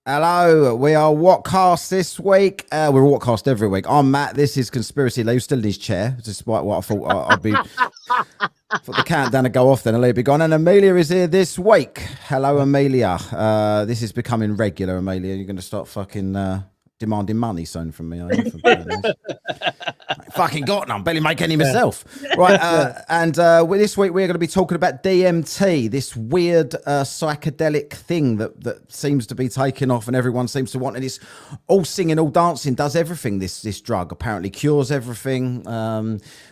Hello, we are Whatcast this week. We're Whatcast every week. I'm Matt. This is Conspiracy Lee, still in his chair, despite what I thought I'd be. Thought the countdown would go off then, and Lee'd be gone. And Amelia is here this week. Hello, Amelia. This is becoming regular, Amelia. You're going to start fucking demanding money soon from me, are you? I fucking got none. Barely make any myself. Right, this week we're going to be talking about DMT, this weird psychedelic thing that seems to be taking off and everyone seems to want. And it's all singing, all dancing, does everything, this drug. Apparently cures everything,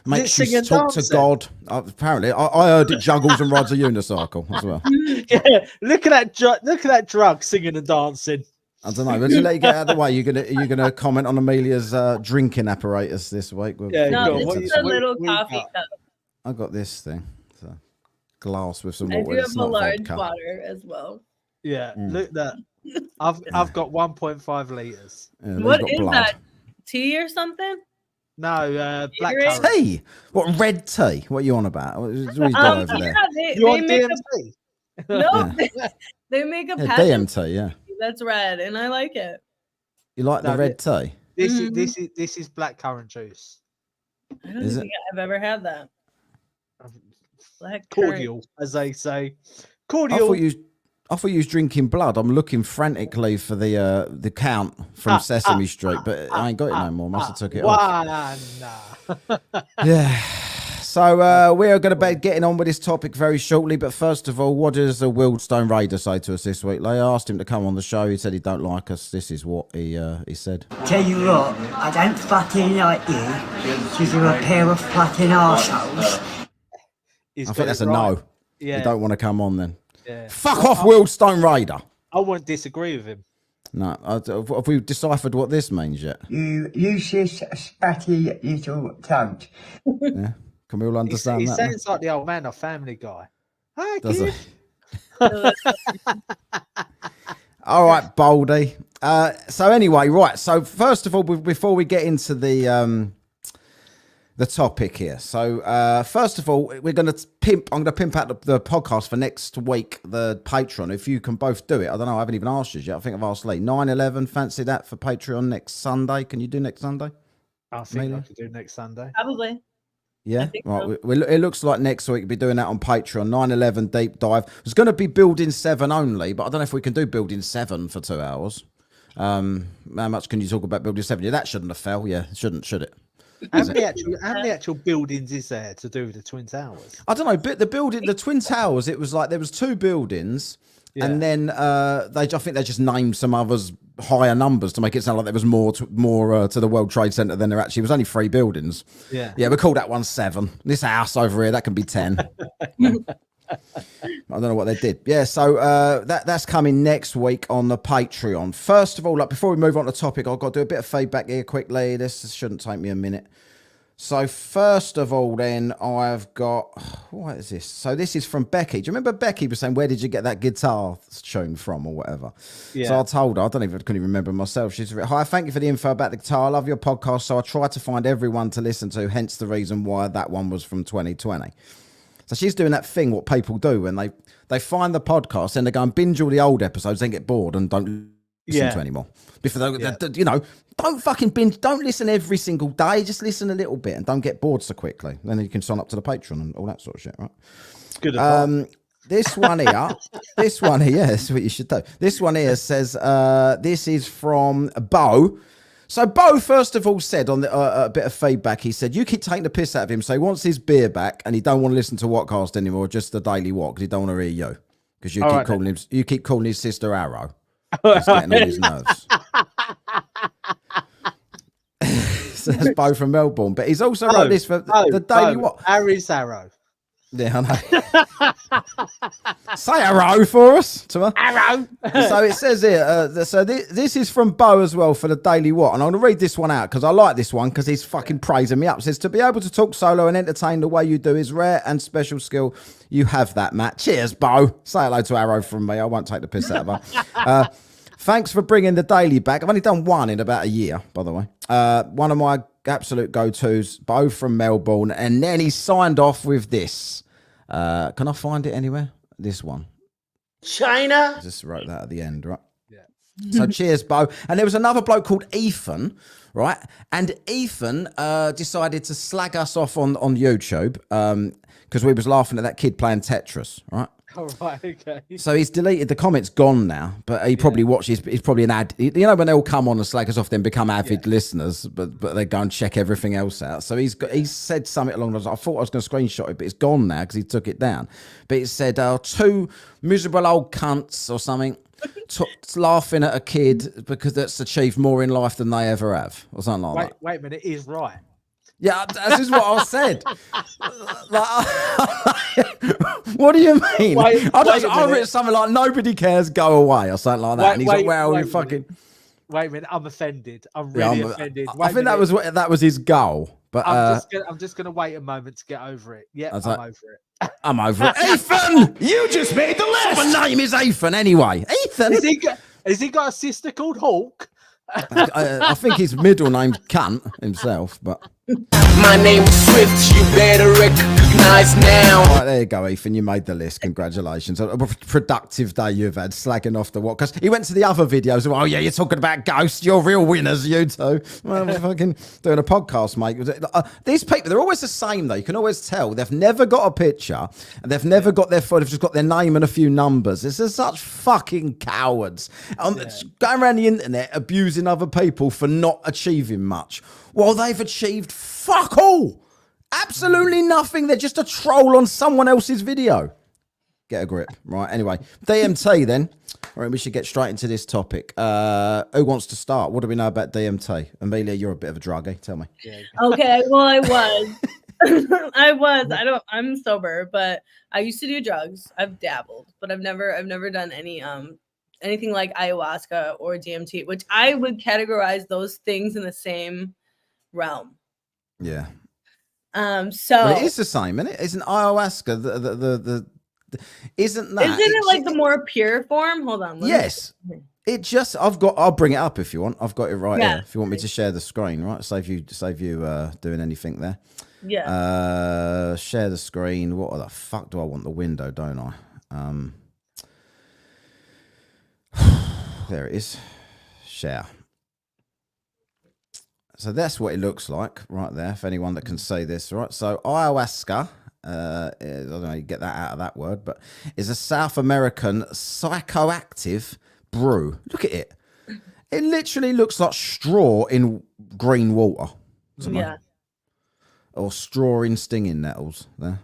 makes you talk to God. Apparently, I heard it juggles and rides a unicycle as well. Yeah, look at that drug, singing and dancing. I don't know. But to let you get out of the way, you're gonna comment on Amelia's drinking apparatus this week. Yeah, no, it's just a little coffee cup. I got this thing, it's a glass with some I water. do have a large water as well. Yeah, look that. I've got 1.5 liters. Yeah, what is blood. That? Tea or something? No, black tea. What, red tea? What are you on about? What is over there? You want DMT? No, they make a DMT. Yeah. That's red, and I like it. You like the red tea? This is blackcurrant juice. I don't think I've ever had that. Cordial, as they say. Cordial. I thought you was drinking blood. I'm looking frantically for the count from Sesame Street, but I ain't got it no more. Must have took it off. Yeah. So we are going to be getting on with this topic very shortly, but first of all, what does the Wildstone Raider say to us this week? They asked him to come on the show. He said he don't like us. This is what he said. Tell you what, I don't fucking like you because you're a pair of fucking arseholes. I think that's a no. Yeah. You don't want to come on then. Yeah. Fuck off, Wildstone Raider. I won't disagree with him. No, have we deciphered what this means yet? You useless, spatty little cunt. Yeah. Can we all understand he that? He sounds like the old man of Family Guy. Hi, does kid. All right, Baldy. So anyway, right. So first of all, before we get into the topic here. So first of all, we're going to pimp. I'm going to pimp out the podcast for next week. The Patreon. If you can both do it, I don't know. I haven't even asked you yet. I think I've asked Lee. 9/11. Fancy that for Patreon next Sunday? Can you do next Sunday? I think I could do next Sunday. Probably. Yeah, right. So. It looks like next week we'll be doing that on Patreon. 9/11 deep dive. It's going to be Building 7 only, but I don't know if we can do Building 7 for 2 hours. How much can you talk about Building 7? Yeah, that shouldn't have fell. Yeah, shouldn't, should it? How many actual buildings is there to do with the Twin Towers? I don't know. But the Twin Towers, it was like there was 2 buildings, and then I think they just named some others higher numbers to make it sound like there was more to the World Trade Center than there actually was. Only 3 buildings. Yeah, we call that one 7. This house over here, that can be 10. I don't know what they did. Yeah, so that's coming next week on the Patreon. First of all, before we move on to the topic, I've got to do a bit of feedback here quickly. This shouldn't take me a minute. So first of all, then I've got, what is this? So this is from Becky. Do you remember Becky was saying, where did you get that guitar tune from or whatever? Yeah. So I told her, I couldn't even remember myself. She's written, hi, thank you for the info about the guitar. I love your podcast. So I try to find everyone to listen to, hence the reason why that one was from 2020. So she's doing that thing, what people do when they find the podcast and they go and binge all the old episodes, then get bored and don't listen to anymore. Before don't fucking binge, don't listen every single day, just listen a little bit and don't get bored so quickly. Then you can sign up to the Patreon and all that sort of shit, right? Good advice. This one here, yeah, that's what you should do. This one here says, this is from Bo. So Bo, first of all, said on a bit of feedback, he said, you keep taking the piss out of him, so he wants his beer back and he don't want to listen to Whatcast anymore, just the Daily What, because he don't want to hear you. Because you keep calling his sister Arrow. It's getting on his nerves. So that's Bo from Melbourne. But he's also wrote this for the Daily What. Harry's Arrow. Yeah, I know. Say arrow for us. To her. Arrow. So it says here, this is from Bo as well for the Daily What. And I'm going to read this one out because I like this one because he's fucking praising me up. It says, to be able to talk solo and entertain the way you do is rare and special skill. You have that, Matt. Cheers, Bo. Say hello to Arrow from me. I won't take the piss out of her. Thanks for bringing the Daily back. I've only done one in about a year, by the way. One of my absolute go-tos, Bo from Melbourne. And then he signed off with this. Can I find it anywhere? This one. China. I just wrote that at the end, right? Yeah. So cheers, Bo. And there was another bloke called Ethan, right? And Ethan decided to slag us off on YouTube because we was laughing at that kid playing Tetris, right? All right, okay. So he's deleted the comments, gone now, but he probably watches. He's probably an ad. You know when they all come on and slag us off, then become avid listeners, but they go and check everything else out. So he said something along those lines. I thought I was going to screenshot it, but it's gone now because he took it down. But it said, "Two miserable old cunts" or something, laughing at a kid because that's achieved more in life than they ever have, or something like that. Wait a minute, it is right. Yeah, this is what I said. What do you mean? I wrote something like "nobody cares, go away" or something like that, and he's like, "Well, you fucking." Wait a minute, I'm offended. I'm really offended. I think that was his goal. But I'm just gonna wait a moment to get over it. Yeah, I'm over it. I'm over it. Ethan, you just made the list. My name is Ethan anyway. Ethan. Has he got a sister called Hawk? I think his middle name's Cunt himself, but my name's Swift, you better recognize now. All right, there you go, Ethan. You made the list. Congratulations. A productive day you've had, slagging off the what? Because he went to the other videos. Oh yeah, you're talking about ghosts. You're real winners, you two. Well, I'm fucking doing a podcast, mate. These people, they're always the same though. You can always tell they've never got a picture and they've never got their photo. They've just got their name and a few numbers. This is such fucking cowards. Going around the internet abusing other people for not achieving much. Well, they've achieved fuck all. Absolutely nothing. They're just a troll on someone else's video. Get a grip. Right, anyway. DMT then. All right, we should get straight into this topic. Who wants to start? What do we know about DMT? Amelia, you're a bit of a druggie. Tell me. Okay, well, I was. I'm sober, but I used to do drugs. I've dabbled, but I've never done anything like ayahuasca or DMT, which I would categorize those things in the same realm. Yeah. So but it is the same, isn't it? Isn't ayahuasca isn't it like the more pure form? Hold on. Yes. It just I'll bring it up if you want. I've got it right here. If you want me to share the screen, right? Save you doing anything there. Yeah. Share the screen. What the fuck do I want? The window, don't I? There it is. Share. So that's what it looks like right there, for anyone that can see this, right? So ayahuasca, I don't know, you get that out of that word, but is a South American psychoactive brew. Look at it. It literally looks like straw in green water. Yeah. Or straw in stinging nettles there.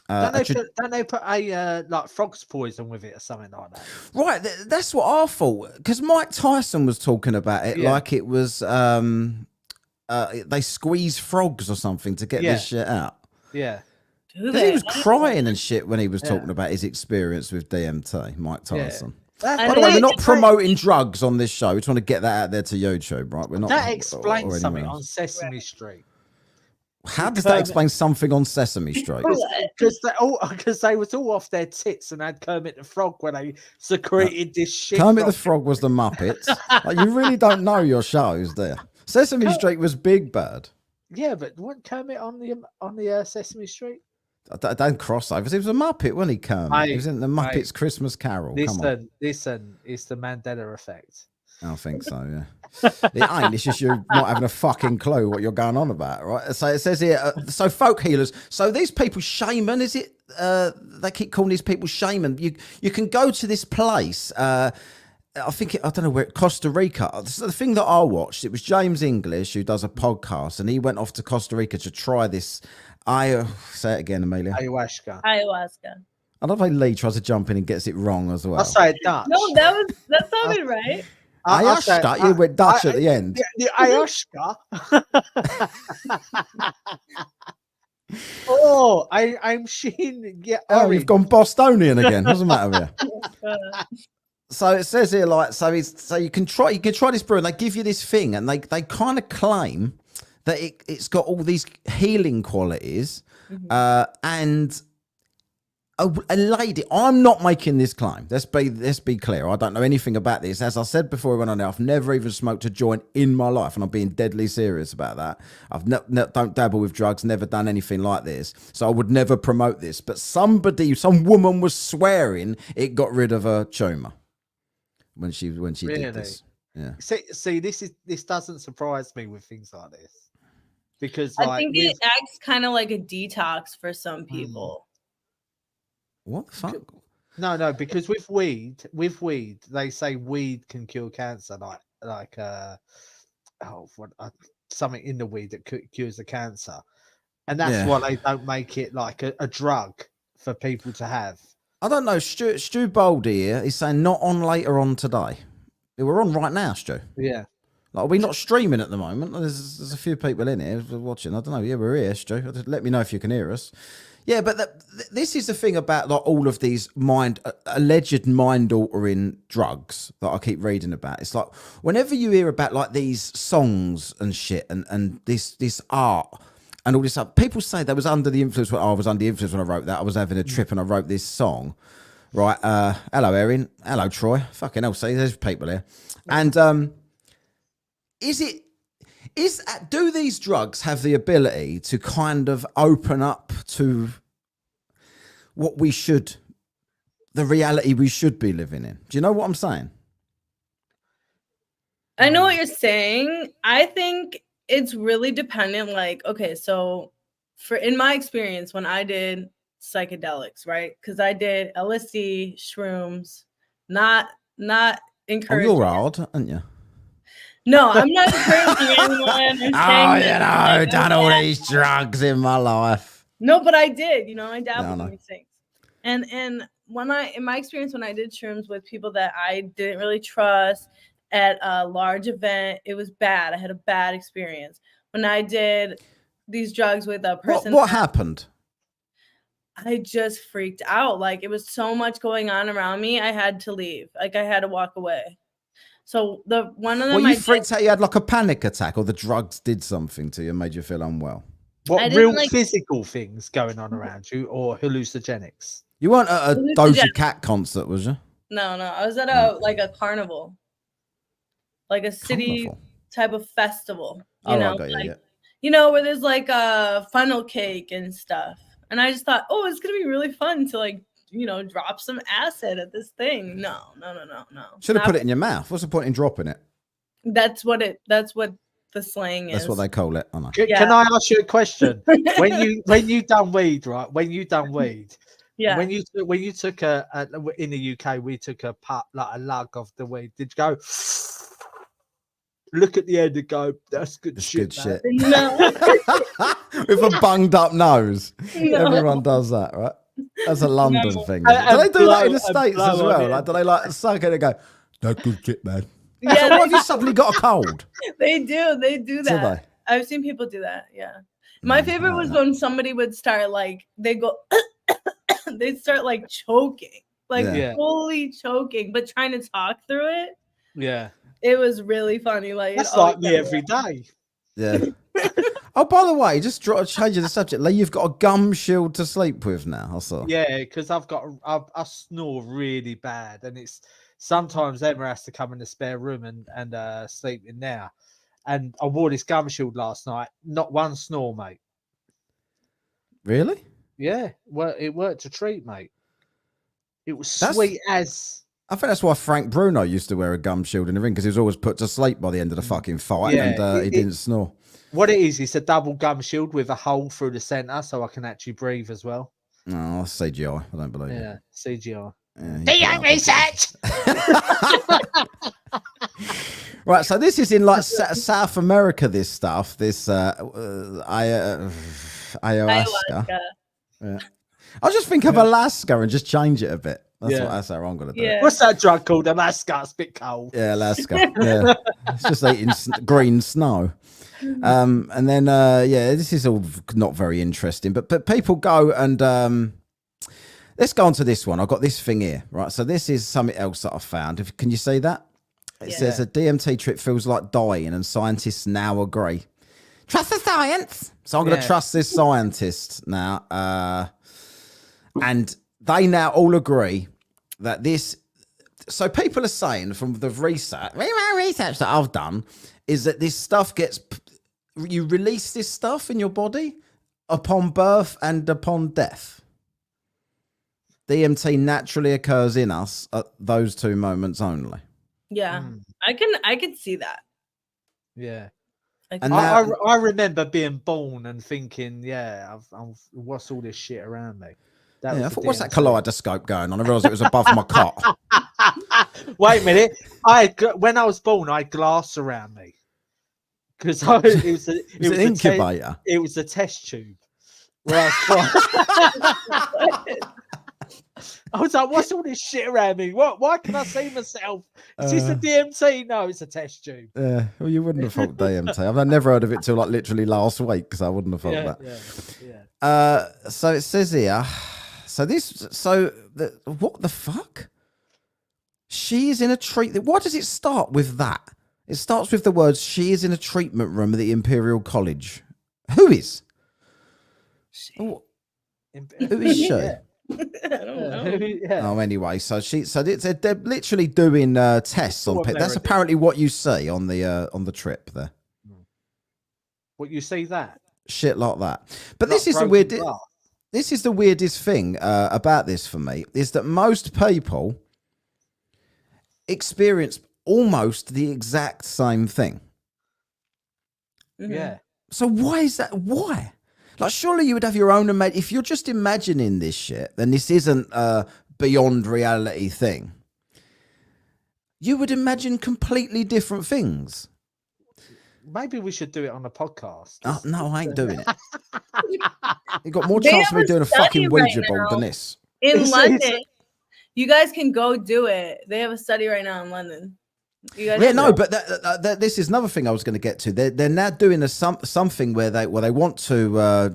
Don't they put a like frog's poison with it or something like that? Right, that's what I thought. Because Mike Tyson was talking about it like it was they squeeze frogs or something to get this shit out. Yeah. He was crying and shit when he was talking about his experience with DMT, Mike Tyson. By the way, we're not promoting drugs on this show. We're trying to get that out there to YouTube, right? We're not. That explains something on Sesame Street. How does that explain something on Sesame Street? Because they was all off their tits and had Kermit the Frog when they secreted this shit. Kermit the Frog was the Muppets. Like, you really don't know your shows there. Sesame Street was Big Bird. Yeah, but wasn't Kermit on the Sesame Street? Don't cross over. He was a Muppet, wasn't he, Kermit? He was in the Muppets Christmas Carol. Listen, it's the Mandela effect. I think so, yeah. It ain't. It's just you not having a fucking clue what you're going on about, right? So it says here, so folk healers. So these people, shaman, is it? They keep calling these people shaman. You can go to this place. I don't know where, Costa Rica. The thing that I watched, it was James English who does a podcast, and he went off to Costa Rica to try this. Say it again, Amelia. Ayahuasca. I love how Lee tries to jump in and gets it wrong as well. I'll say it Dutch. No, that sounded right. Ayahuasca, you went Dutch at the end. The ayahuasca. Oh, I'm Sheen. Yeah, oh, you've gone Bostonian again. What's the matter with you? So it says here, like, so you can try this brew, and they give you this thing, and they kind of claim that it's got all these healing qualities, and a lady. I'm not making this claim. Let's be clear. I don't know anything about this. As I said before we went on there, I've never even smoked a joint in my life, and I'm being deadly serious about that. I've don't dabble with drugs, never done anything like this, so I would never promote this. But some woman was swearing it got rid of her tumour. when she did this. Yeah. See, this doesn't surprise me with things like this, because I like think it acts kind of like a detox for some people. What the fuck? No, because with weed, they say weed can cure cancer, something in the weed that cures the cancer, and that's why they don't make it like a drug for people to have. I don't know. Stu Boldy here is saying not on later on today. We're on right now, Stu. Yeah. Like, are we not streaming at the moment? There's a few people in here watching. I don't know. Yeah, we're here, Stu. Let me know if you can hear us. Yeah, but this is the thing about like all of these alleged mind-altering drugs that I keep reading about. It's like whenever you hear about like these songs and shit and this art and all this stuff, people say they was under the influence. I was under the influence when I wrote that. I was having a trip and I wrote this song. Right. Hello, Erin. Hello, Troy. Fucking hell, see, there's people here. And do these drugs have the ability to kind of open up to what the reality we should be living in? Do you know what I'm saying? I know what you're saying. I think it's really dependent. Like, okay, so in my experience, when I did psychedelics, right? Because I did LSD, shrooms, not encouraging. Oh, you're hard, aren't you? No, I'm not encouraging anyone. Done all these drugs in my life. No, but I did. I dabbled in these things. And in my experience, when I did shrooms with people that I didn't really trust at a large event, it was bad. I had a bad experience. When I did these drugs with a person, what happened? I just freaked out. Like, it was so much going on around me. I had to leave. Like, I had to walk away. So one of them. Well, you freaked out. You had like a panic attack, or the drugs did something to you and made you feel unwell. What real physical things going on around you, or hallucinogenics? You weren't at a Doja Cat concert, was you? No. I was at a carnival, like a city type of festival. Where there's like a funnel cake and stuff. And I just thought, it's gonna be really fun to like, drop some acid at this thing. No. Should have put it in your mouth. What's the point in dropping it? That's what the slang is. That's what they call it. I know. Can I ask you a question? when you done weed, right? When you done weed, yeah. When you took in the UK, we took a lug of the weed. Did you go? Look at the end and go, that's good shit. Good shit. No. With a bunged up nose. No. Everyone does that, right? That's a London thing. Do they do that in the States as well? Like, do they like suck it and go, that's good shit, man? Yeah. What if you suddenly got a cold? They do that. I've seen people do that. Yeah. My favorite was when somebody would start like, they'd start like choking, like fully choking, but trying to talk through it. Yeah. It was really funny. Like, that's like me every day. Yeah. Oh, by the way, just changing the subject. Like, you've got a gum shield to sleep with now. I saw. Yeah, because I snore really bad, and it's sometimes Emma has to come in the spare room and sleep in there. And I wore this gum shield last night. Not one snore, mate. Really? Yeah. Well, it worked a treat, mate. It was sweet as. I think that's why Frank Bruno used to wear a gum shield in the ring, because he was always put to sleep by the end of the fucking fight, and he didn't snore. What it is, it's a double gum shield with a hole through the center, so I can actually breathe as well. No, that's CGI. I don't believe it. Yeah, CGI. Do your research. Right, so this is in like South America. This stuff, this ayahuasca. Yeah. I'll just think of Alaska and just change it a bit. That's how I'm gonna do it. What's that drug called? Alaska. It's a bit cold. Yeah, Alaska. Yeah, it's just eating green snow. And then this is all not very interesting, but people go and let's go on to this one. I've got this thing here, right? So this is something else that I found. Can you see that? It says a DMT trip feels like dying, and scientists now agree. Trust the science. So I'm going to trust this scientist now. And they now all agree that this. So people are saying from the research that I've done is that this stuff you release this stuff in your body upon birth and upon death. DMT naturally occurs in us at those two moments only. Yeah, Mm. I can see that. Yeah. And I remember being born and thinking, what's all this shit around me? That yeah, was I the thought, what's that DMT. kaleidoscope going on? I realised it was above my cot. Wait a minute. When I was born, I had glass around me because it was It was an incubator. it was a test tube. Where I was like, what's all this shit around me? Why can I see myself? Is this a DMT? No, it's a test tube. Well, you wouldn't have thought DMT. I've never heard of it till like literally last week because I wouldn't have thought that. So it says here. What the fuck? She is in a treat. Why does it start with that? It starts with the words, she is in a treatment room at the Imperial College. Who is? Who is she? I don't know. Oh, anyway, so they're literally doing tests on people. That's apparently what you see on the trip there. What you see that? Shit like that. But this is the weird. This is the weirdest thing about this for me is that most people experience almost the exact same thing. Yeah. So why is that? Why? Like, surely you would have your own if you're just imagining this shit, then this isn't a beyond reality thing. You would imagine completely different things. Maybe we should do it on a podcast. Oh, no, I ain't doing it. You got more chance of me doing a fucking Ouija board than this. In London, you guys can go do it. They have a study right now in London. But this is another thing I was going to get to. They're now doing something where they want to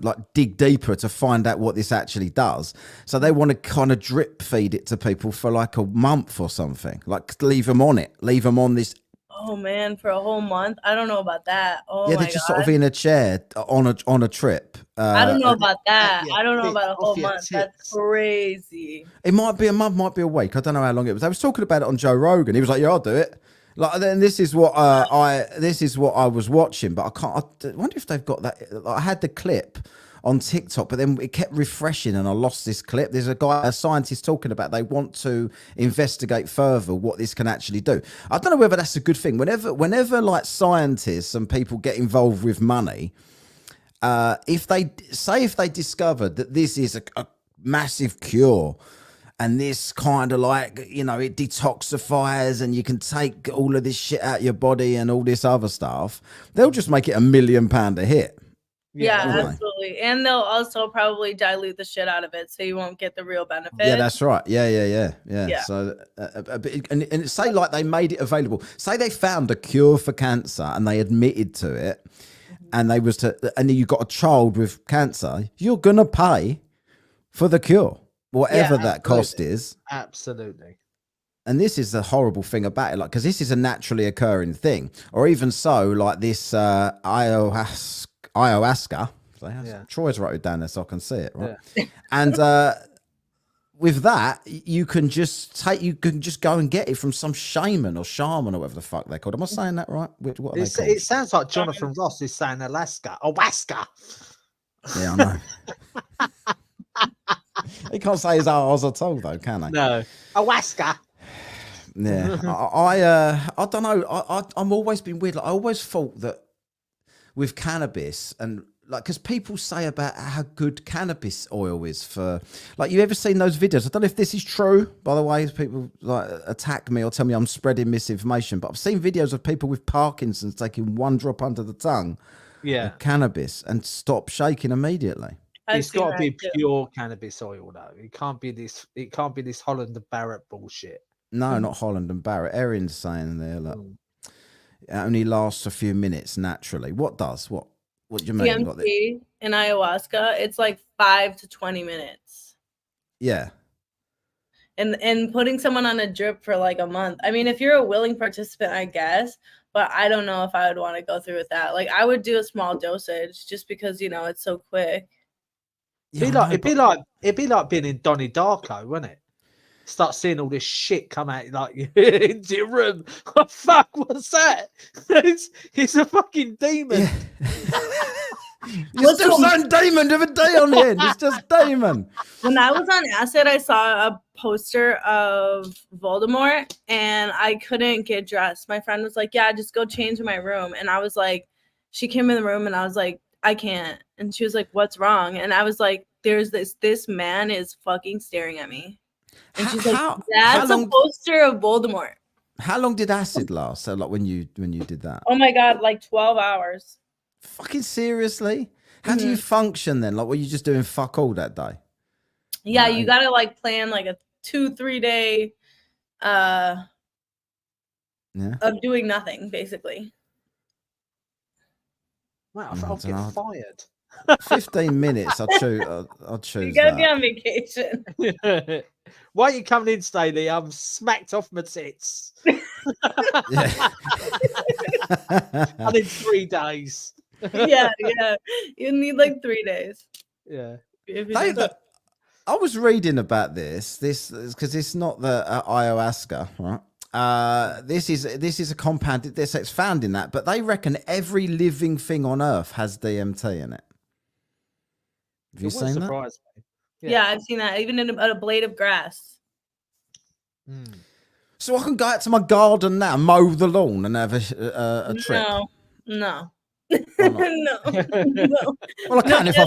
like dig deeper to find out what this actually does. So they want to kind of drip feed it to people for like a month or something. Like leave them on this. Oh man, for a whole month? I don't know about that. Oh yeah, my they're just God. sort of in a chair on a trip. I don't know about that. I don't know about a whole month. That's crazy. It might be a month, might be a week. I don't know how long it was. I was talking about it on Joe Rogan. He was like, "Yeah, I'll do it." Like, then this is what I was watching, but I wonder if they've got that. I had the clip on TikTok, but then it kept refreshing and I lost this clip. There's a scientist talking about they want to investigate further what this can actually do. I don't know whether that's a good thing. Whenever like scientists and people get involved with money, if they discovered that this is a massive cure, and this kind of like, it detoxifies and you can take all of this shit out of your body and all this other stuff, they'll just make it £1 million a hit. Yeah, absolutely. And they'll also probably dilute the shit out of it so you won't get the real benefit. Yeah, that's right. Yeah. So, and say like they made it available. Say they found a cure for cancer and they admitted to it, and and you got a child with cancer, you're going to pay for the cure. Whatever that cost is. Absolutely. And this is the horrible thing about it, like, because this is a naturally occurring thing. Or even so, like this ayahuasca. Troy's wrote it down there so I can see it, right? Yeah. And with that, you can just go and get it from some shaman or whatever the fuck they're called. Am I saying that right? What are they called? It sounds like Jonathan Ross is saying Alaska. Alaska. Yeah, I know. He can't say his R's at all, though, can he? No. Alaska. Yeah. I don't know. I'm always been weird. Like, I always thought that with cannabis and like, because people say about how good cannabis oil is for, like, you ever seen those videos? I don't know if this is true, by the way. People like attack me or tell me I'm spreading misinformation, but I've seen videos of people with Parkinson's taking one drop under the tongue of cannabis and stop shaking immediately. It's got to be pure cannabis oil, though. It can't be this Holland and Barrett bullshit. No, not Holland and Barrett. Erin's saying there, look, it only lasts a few minutes naturally. What does? What do you mean? DMT and ayahuasca, it's like 5 to 20 minutes. Yeah. And putting someone on a drip for like a month. I mean, if you're a willing participant, I guess, but I don't know if I would want to go through with that. Like, I would do a small dosage just because, it's so quick. It'd be like being in Donnie Darko, wouldn't it? Start seeing all this shit come out like into your room. What the fuck was that? He's a fucking demon. Yeah. You're still saying Damon with a D on the end. It's just Damon. When I was on acid, I saw a poster of Voldemort and I couldn't get dressed. My friend was like, yeah, just go change in my room. And I was like, she came in the room and I was like, I can't. And she was like, what's wrong? And I was like, this man is fucking staring at me. And she's like, that's a poster of Voldemort. How long did acid last? So like when you did that? Oh my God, like 12 hours. Fucking seriously? How do you function then? Like, were you just doing fuck all that day? Yeah, you gotta like plan like a 2-3 day of doing nothing, basically. Wow, I'll get fired. 15 minutes. I'll choose. You gotta be on vacation. Why are you coming in today, Lee? I'm smacked off my tits. Yeah. I need 3 days. yeah. You need like 3 days. Yeah. I was reading about this because it's not the ayahuasca, right? This is a compound. It's found in that, but they reckon every living thing on Earth has DMT in it. Have you seen that? Me. Yeah, I've seen that. Even in a blade of grass. So I can go out to my garden now, mow the lawn, and have a trip. No. No. Well, I can if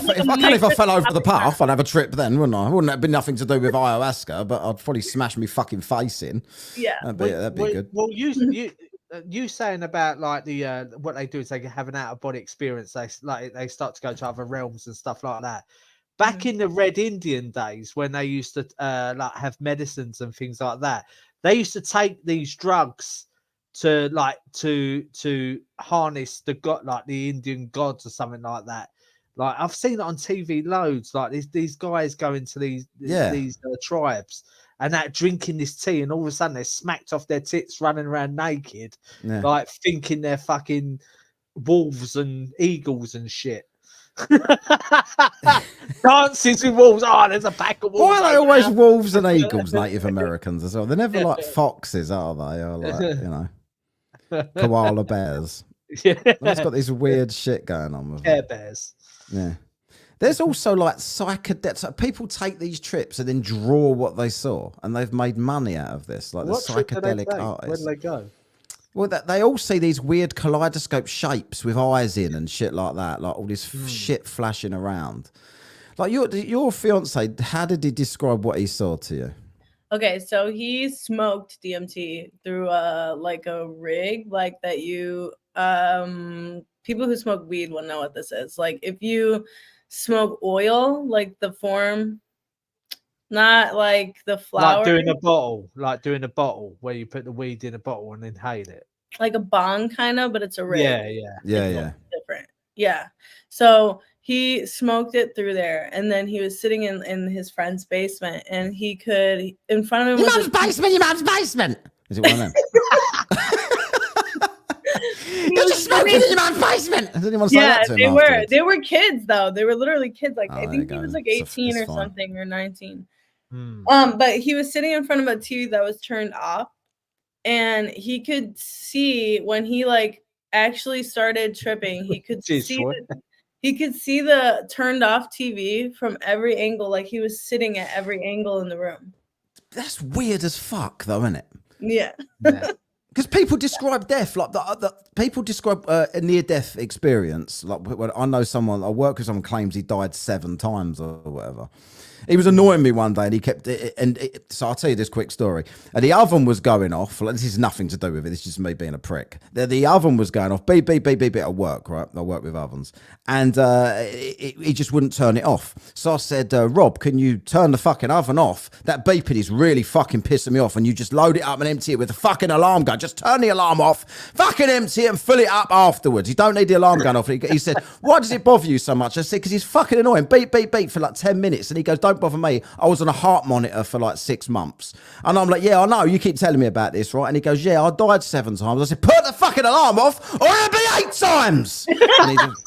I fell over the path, I'd have a trip then, wouldn't I? Wouldn't have been nothing to do with ayahuasca, but I'd probably smash my fucking face in. Yeah, that'd be good. Well, you saying about like the what they do is they have an out of body experience. They start to go to other realms and stuff like that. Back in the Red Indian days, when they used to like have medicines and things like that, they used to take these drugs to harness the god, like the Indian gods or something like that. Like I've seen it on TV loads. Like these guys go into these tribes and that drinking this tea, and all of a sudden they're smacked off their tits, running around naked, like thinking they're fucking wolves and eagles and shit. Dances with wolves. Oh, there's a pack of wolves. Why are they always wolves and eagles, Native Americans as well? They're never like foxes, are they? Or like, koala bears. Yeah, it's got this weird shit going on with Care bears. Yeah. There's also like psychedelics. So people take these trips and then draw what they saw, and they've made money out of this. Like what the psychedelic artists. Where do they go? Well, they all see these weird kaleidoscope shapes with eyes in and shit like that. Like all this shit flashing around. Like your fiance, how did he describe what he saw to you? Okay, so he smoked DMT through like a rig, like that you people who smoke weed will know what this is. Like if you smoke oil, like the form, not like the flower. Like doing a bottle where you put the weed in a bottle and inhale it. Like a bong kind of, but it's a rig. Yeah. Different. Yeah. So he smoked it through there, and then he was sitting in his friend's basement, and he could, in front of him, your mom's basement. Is it one of them? You're just smoking in your mom's basement. Does anyone say that to him? Yeah, they were kids though. They were literally kids. Like I think he was like 18 or something, or 19. But he was sitting in front of a TV that was turned off, and he could see when he like actually started tripping. He could He could see the turned off TV from every angle, like he was sitting at every angle in the room. That's weird as fuck, though, isn't it? Yeah. Because people describe death, like people describe a near-death experience. Like when I know someone, I work with someone claims he died 7 times or whatever. He was annoying me one day, and he kept it. So I'll tell you this quick story. And the oven was going off. Like, this is nothing to do with it. This is just me being a prick. The oven was going off. Beep, beep, beep, beep, beep at work, right? I work with ovens. And he just wouldn't turn it off. So I said, Rob, can you turn the fucking oven off? That beeping is really fucking pissing me off. And you just load it up and empty it with a fucking alarm gun. Just turn the alarm off, fucking empty it and fill it up afterwards. You don't need the alarm gun off. He said, why does it bother you so much? I said, because it's fucking annoying. Beep, beep, beep for like 10 minutes. And he goes, don't bother me. I was on a heart monitor for like 6 months. And I'm like, yeah, I know. You keep telling me about this, right? And he goes, yeah, I died 7 times. I said, put the fucking alarm off or it'll be 8 times. And he just...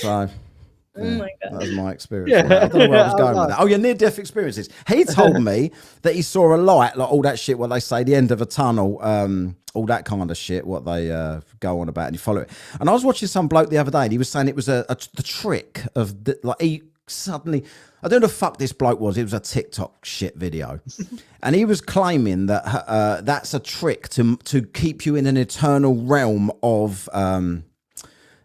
So, Oh my God. That was my experience. I don't know where I was going with that. Oh, your near-death experiences. He told me that he saw a light, like all that shit, what they say, the end of a tunnel, all that kind of shit, what they go on about, and you follow it. And I was watching some bloke the other day, and he was saying it was the trick of, he suddenly... I don't know who the fuck this bloke was. It was a TikTok shit video. And he was claiming that that's a trick to keep you in an eternal realm of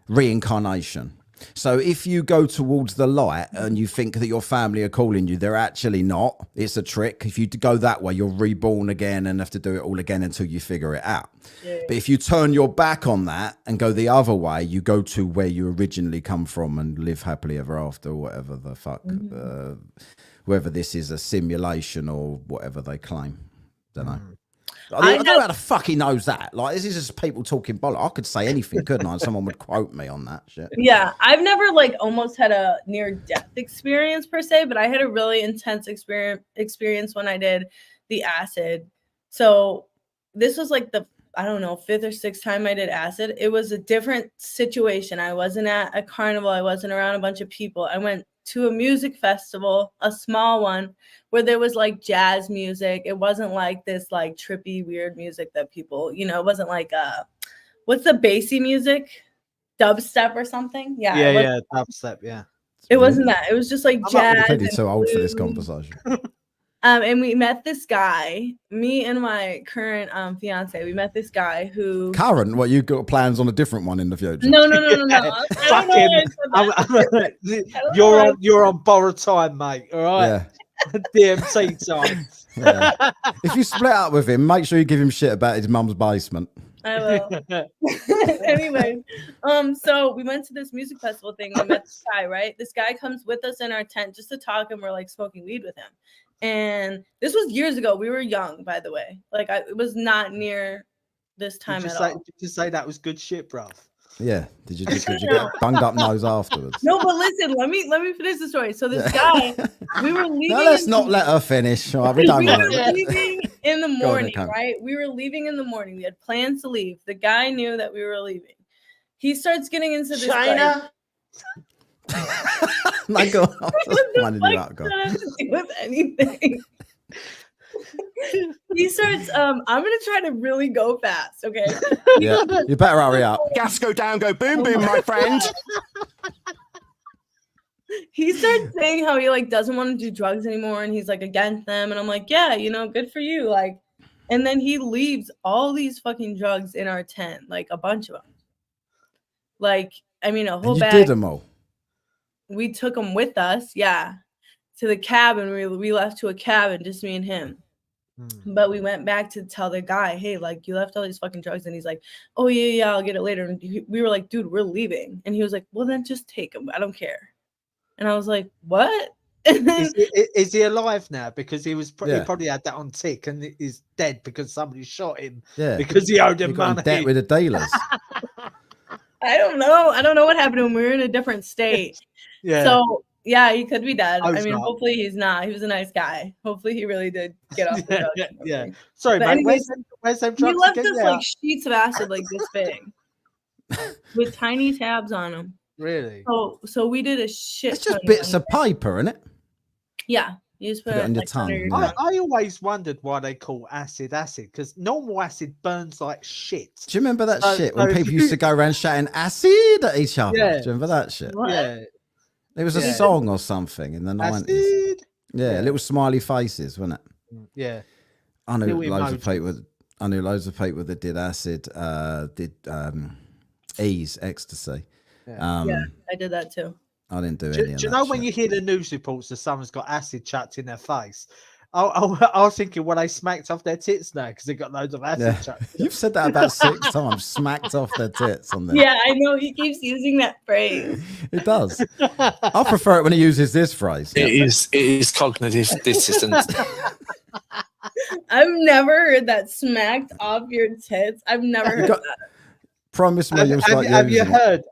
reincarnation. So if you go towards the light and you think that your family are calling you, they're actually not. It's a trick. If you go that way, you're reborn again and have to do it all again until you figure it out. Yeah. But if you turn your back on that and go the other way, you go to where you originally come from and live happily ever after, or whatever the fuck, whether this is a simulation or whatever they claim. Don't know. I don't know how the fuck he knows that. Like, this is just people talking bollocks. I could say anything, couldn't I? And someone would quote me on that shit. Yeah, I've never like almost had a near-death experience per se, but I had a really intense experience when I did the acid. So this was like the, I don't know, 5th or 6th time I did acid. It was a different situation. I wasn't at a carnival. I wasn't around a bunch of people. I went to a music festival, a small one, where there was like jazz music. It wasn't like this like trippy, weird music that people, you know, it wasn't like what's the bassy music? Dubstep or something? Yeah, dubstep, yeah. It wasn't that. It was just like jazz. I'm pretty too old for this conversation. And we met this guy, me and my current fiance. We met this guy who current. What, you got plans on a different one in the future? No. You're on borrowed time, mate. All right. Yeah. DMT time. Yeah. If you split up with him, make sure you give him shit about his mum's basement. I will. Anyway, so we went to this music festival thing. We met this guy, right? This guy comes with us in our tent just to talk, and we're like smoking weed with him. And this was years ago. We were young, by the way. Like, it was not near this time at all. Did you say that was good shit, bruv? Yeah. Did you get bunged up nose afterwards? No, but listen, let me finish the story. So this guy, we were leaving. No, let's not let her finish. All right, we were leaving in the morning, right? We were leaving in the morning. We had plans to leave. The guy knew that we were leaving. He starts getting into this China. My God, I'm just with anything. He starts. I'm gonna try to really go fast. Okay. Yeah. You better hurry up. Gas go down, go boom, boom, my friend. He starts saying how he like doesn't want to do drugs anymore, and he's like against them. And I'm like, yeah, you know, good for you. Like, and then he leaves all these fucking drugs in our tent, like a bunch of them. Like, I mean, a whole and you bag. Did them all. We took them with us, to the cabin. We left to a cabin, just me and him. But we went back to tell the guy, hey, like, you left all these fucking drugs. And he's like, oh, yeah, I'll get it later. And we were like, dude, we're leaving. And he was like, well, then just take them. I don't care. And I was like, what? Is he alive now? Because he probably had that on tick and he's dead because somebody shot him. Yeah. Because he owed him money. In debt with the dealers. I don't know what happened to him. We were in a different state. Yeah. So yeah, he could be dead. I mean, hopefully he's not. He was a nice guy. Hopefully he really did get off the drugs. Yeah. Sorry, but mate. Where's them drugs? He left us like sheets of acid like this big, with tiny tabs on them. Really? So we did a shit. It's just bits of paper, isn't it? Yeah. You just put it on your like tongue. I always wondered why they call acid because normal acid burns like shit. Do you remember that shit when people used to go around shouting acid at each other? Yeah. Do you remember that shit? What? Yeah. It was a song or something in the 90s. Yeah, little smiley faces, wasn't it? Yeah. I knew loads of people that did acid, did ecstasy. Yeah, I did that too. I didn't do any of that. Do you know when you hear the news reports that someone's got acid chucked in their face? I was thinking, well, they smacked off their tits now because they got loads of acid chucked. You've said that about 6 times. Smacked off their tits on there. Yeah, I know. He keeps using that phrase. It does. I prefer it when he uses this phrase. It is cognitive dissonance. I've never heard that, smacked off your tits. I've never heard that. Promise me you'll start have you using heard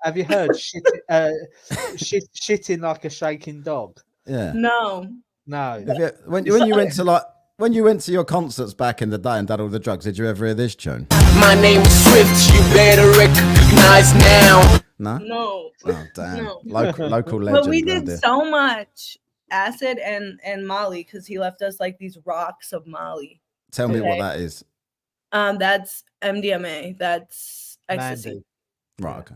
shitting like a shaking dog? Yeah. No. When you went to your concerts back in the day and did all the drugs, did you ever hear this tune? My name is Swift, you better recognize now. No? No. Oh, damn. No. Local legend. But we around did here. so much acid and Molly because he left us like these rocks of Molly. Tell me what Okay. that is. That's MDMA. That's ecstasy. Mandy. Right, okay.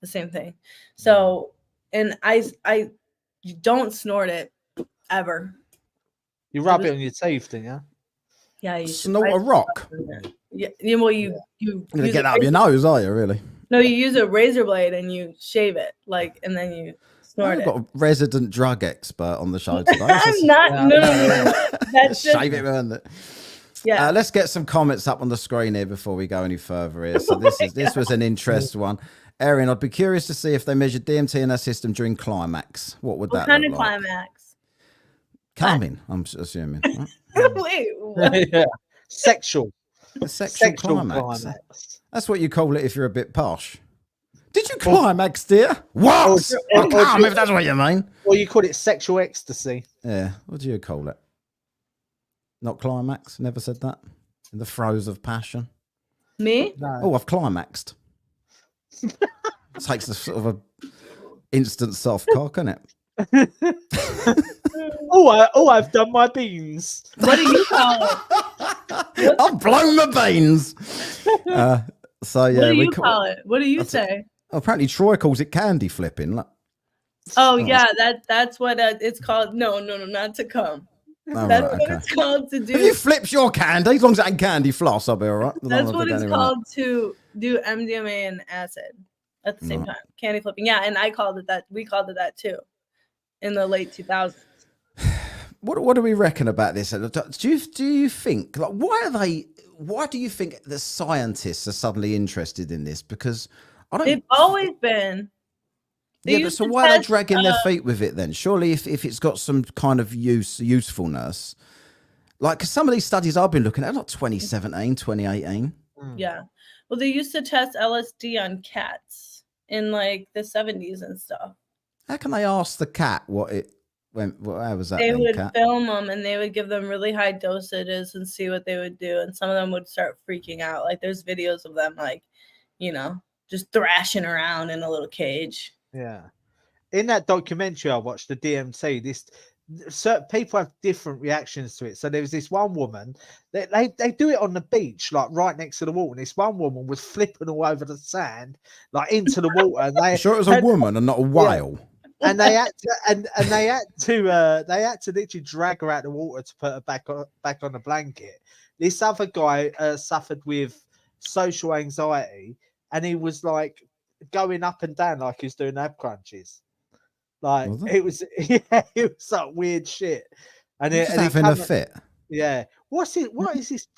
The same thing. So, and you don't snort it ever. You rub it on your teeth, don't you? Yeah, you Snort a rock. Yeah, well, you You're gonna use get a that up your razor- nose, are you, really? No, you use a razor blade and you shave it, like, and then you snort I've it. got a resident drug expert on the show today. I'm not. Yeah, No. That's just Shave it, isn't it? yeah. Let's get some comments up on the screen here before we go any further here. So this was an interesting one. Erin, I'd be curious to see if they measured DMT in their system during climax. What would What that kind look of like? climax? Coming, I'm assuming. Right? Wait, what? Yeah. Sexual. A sexual climax. That's what you call it if you're a bit posh. Did you climax, dear? What? or- I can't if that's what you mean. Or you call it sexual ecstasy. Yeah, what do you call it? Not climax? Never said that? In the throes of passion? Me? No. Oh, I've climaxed. Takes the sort of a instant soft cock, innit? I've done my beans. What do you call it? I've blown my beans. So yeah, What do we you call it? What do you say? apparently Troy calls it candy flipping. Look. Oh yeah, that's what it's called. No, not to come. Oh, That's right, what okay. it's called to If you do. flipped your candy, as long as it ain't candy floss, I'll be all right. That's what it's called to do MDMA and acid at the same Right. time. Candy flipping. Yeah, and I called it that. We called it that too in the late 2000s. What do we reckon about this? Do you think, like, why do you think the scientists are suddenly interested in this? Because I don't. They've always been. They Yeah, but used so to why are they test, dragging their feet with it then? Surely if it's got some kind of usefulness, like 'cause some of these studies I've been looking at, like 2017, 2018. Yeah. Well, they used to test LSD on cats in like the 70s and stuff. How can they ask the cat what it went? How was that? They then, would cat? film them and they would give them really high dosages and see what they would do. And some of them would start freaking out. Like there's videos of them like, just thrashing around in a little cage. Yeah. In that documentary I watched, the DMT, certain people have different reactions to it. So there was this one woman, they do it on the beach, like right next to the water. And this one woman was flipping all over the sand, like into the water. And You sure it was a woman and not a whale? And they had to, they had to literally drag her out the water to put her back on the blanket. This other guy suffered with social anxiety, and he was like going up and down like he was doing ab crunches. Like it was, yeah, it was like weird shit. And Just having a fit. Yeah. What is this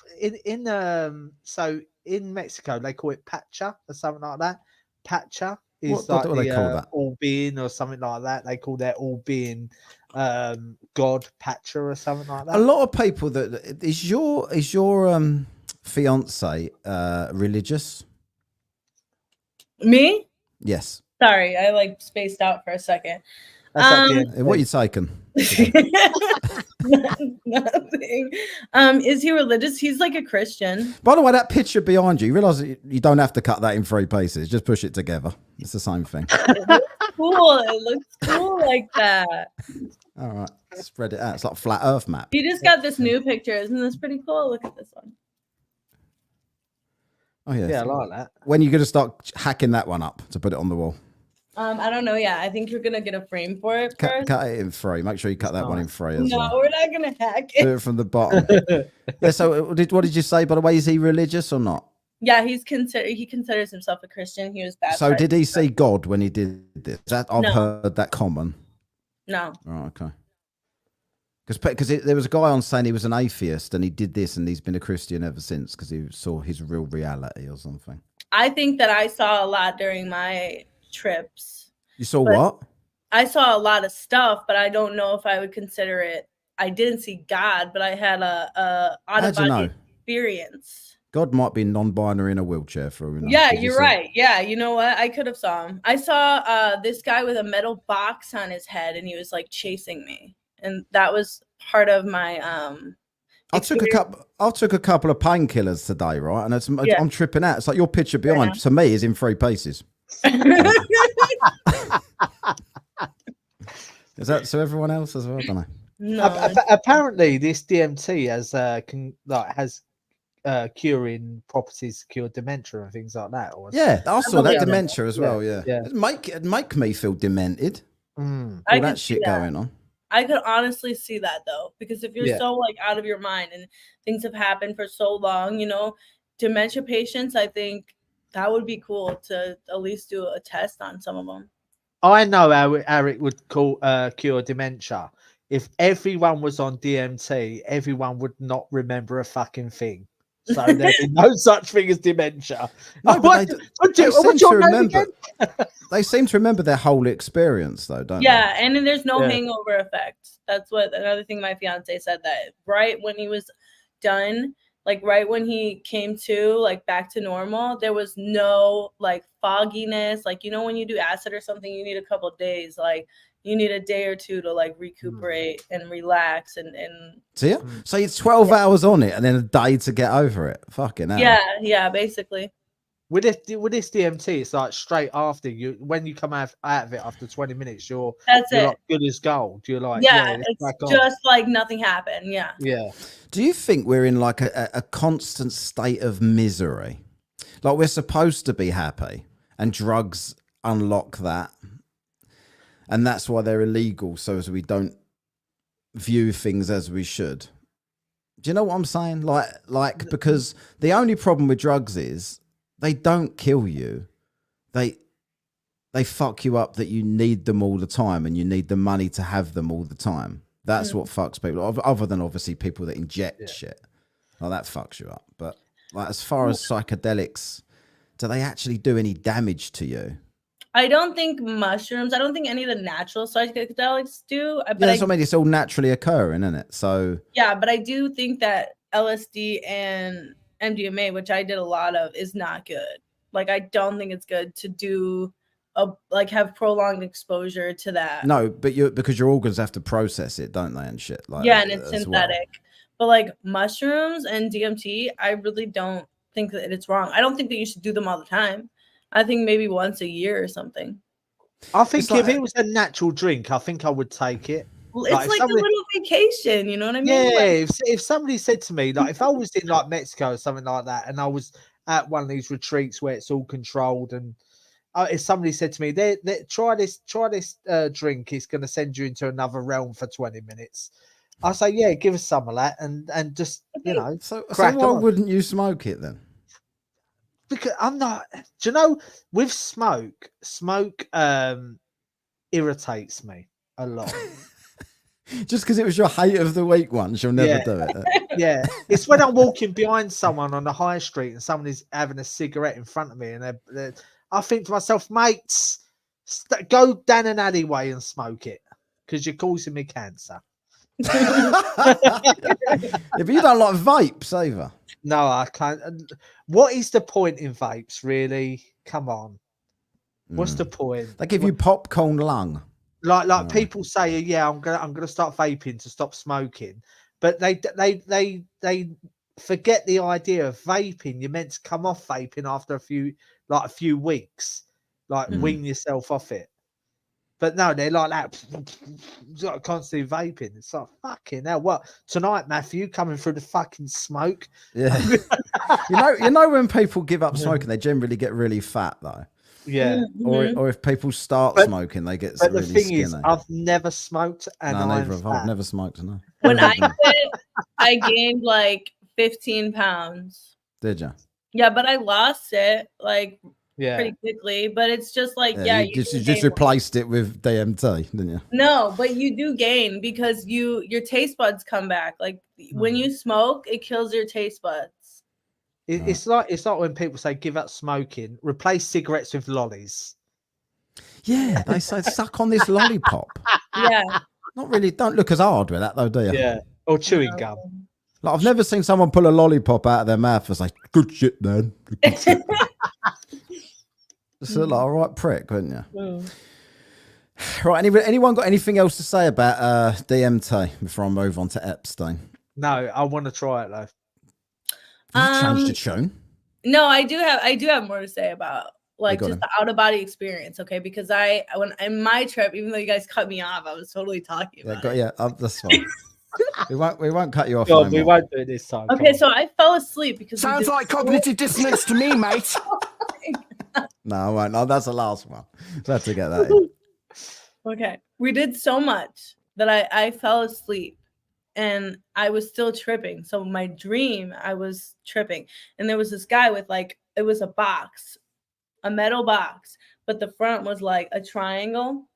so in Mexico they call it pacha or something like that. Pacha is What do they call that? all being or something like that. They call their all being God Pacha or something like that. A lot of people is your fiance religious? Me? Yes. Sorry, I like spaced out for a second. That's like the What are you taking? Nothing. Is he religious? He's like a Christian. By the way, that picture behind you realize that you don't have to cut that in 3 pieces. Just push it together. It's the same thing. Cool. It looks cool like that. All right. Spread it out. It's like a flat earth map. He just got this new picture. Isn't this pretty cool? Look at this one. Oh, yeah. yeah, I like that. When are you going to start hacking that one up to put it on the wall? I don't know. Yeah, I think you're gonna get a frame for it first. Cut it in 3. Make sure you cut that one in 3 as No, well. we're not gonna hack Do it. it from the bottom. Yeah, so what did you say, by the way? Is he religious or not? Yeah, he considers himself a Christian. He was baptized. So did he see God when he did this? I've No. heard that common. No. Right, okay. Because there was a guy on saying he was an atheist and he did this and he's been a Christian ever since because he saw his real reality or something. I think that I saw a lot during my trips. You saw But- what? I saw a lot of stuff, but I don't know if I would consider it. I didn't see God, but I had a out How'd of you body know? experience. God might be non-binary in a wheelchair for all we know. Yeah, Did you you're see? right. Yeah, you know what? I could have saw him. I saw this guy with a metal box on his head, and he was like chasing me, and that was part of my I took a couple of painkillers today, right? And Yeah. I'm tripping out. It's like your picture behind to me is in 3 pieces. Is that so? Everyone else as well? I don't know. No. Apparently, this DMT has curing properties to cure dementia and things like that. Or Yeah, I saw that Yeah. dementia as well. Yeah, Yeah. It'd make me feel demented. Mm. I All could that see shit that. going on. I could honestly see that though, because if you're Yeah. so like out of your mind and things have happened for so long, dementia patients, I think that would be cool to at least do a test on some of them. I know how it would cure dementia. If everyone was on DMT, everyone would not remember a fucking thing. So there'd be no such thing as dementia. No, but What's they seem to your name remember. again? They seem to remember their whole experience, though, don't Yeah, and then there's no Yeah. hangover effect. That's what another thing my fiance said, that right when he was done, like right when he came to like back to normal, there was no like fogginess. Like when you do acid or something, you need a couple of days. Like you need a day or two to like recuperate and relax and they? So it's 12 hours on it and then a day to get over it. Fucking hell. yeah, basically. With this DMT, it's like straight after when you come out of it after 20 minutes, you're It. like good as gold. You're like, Yeah, let's crack it's on. just like nothing happened. Yeah. Yeah. Do you think we're in like a constant state of misery? Like we're supposed to be happy and drugs unlock that. And that's why they're illegal, so as we don't view things as we should. Do you know what I'm saying? Like because the only problem with drugs is they don't kill you. They fuck you up that you need them all the time and you need the money to have them all the time. That's what fucks people, other than obviously people that inject shit. Like that fucks you up. But like as far as psychedelics, do they actually do any damage to you? I don't think mushrooms, I don't think any of the natural psychedelics do. But That's what I mean. It's all naturally occurring, isn't it? So yeah, but I do think that LSD and MDMA, which I did a lot of, is not good. Like I don't think it's good to do have prolonged exposure to that. no, but because your organs have to process it, don't they, and shit. Like yeah, and it's as synthetic. well. But like mushrooms and DMT, I really don't think that it's wrong. I don't think that you should do them all the time. I think maybe once a year or something. I think It's like if it was a natural drink, I think I would take it. Well, it's like a little vacation, you know what I mean? Yeah, Like, if somebody said to me, like if I was in like Mexico or something like that, and I was at one of these retreats where it's all controlled, and if somebody said to me, try this drink, it's going to send you into another realm for 20 minutes. I say, yeah, give us some of that, and just So crack why on. wouldn't you smoke it then? Because I'm not. Do you know with smoke irritates me a lot. Just because it was your hate of the week once, you'll never do it. Yeah, it's when I'm walking behind someone on the high street and someone is having a cigarette in front of me, and I think to myself, mates, go down an alleyway and smoke it because you're causing me cancer. Yeah, but you don't like vapes either. No, I can't. What is the point in vapes, really? Come on, what's the point? They give you popcorn lung. Like people say, yeah, I'm gonna start vaping to stop smoking, but they forget the idea of vaping. You're meant to come off vaping after a few weeks, like wean yourself off it. But no, they're like that, like constantly vaping. It's like fucking hell. What tonight, Matthew, coming through the fucking smoke? Yeah, you know when people give up smoking, they generally get really fat though. Yeah, or if people start smoking, they get but really the thing skinny. is, I've never smoked, and No, neither I'm have I. I've fat. never smoked. No. when I quit, I gained like 15 pounds. Did you? Yeah, but I lost it like Yeah, pretty quickly. But it's just like, you just gain. replaced it with DMT, didn't you? No, but you do gain because your taste buds come back. Like when you smoke, it kills your taste buds. it's like when people say give up smoking, replace cigarettes with lollies. Yeah, they say suck on this lollipop. Yeah. Not really. Don't look as hard with that though, do you? Yeah, or chewing gum. Like I've never seen someone pull a lollipop out of their mouth and say, "Good shit, man." Good shit. Just like a right prick, wouldn't you? Right. Anyone got anything else to say about DMT before I move on to Epstein? No, I want to try it though. Have you changed your tune? No, I do have more to say about like got just it. the out of body experience. Okay, because when in my trip, even though you guys cut me off, I was totally talking about it. That's fine. we won't cut you off God, no we more. won't do it this time. Okay, so I fell asleep because we Sounds did like so- cognitive dissonance to me, mate. No, I won't. No, that's the last one. So I had to get that in. Okay, we did so much that I fell asleep, and I was still tripping. So my dream, I was tripping, and there was this guy with like it was a box, a metal box, but the front was like a triangle.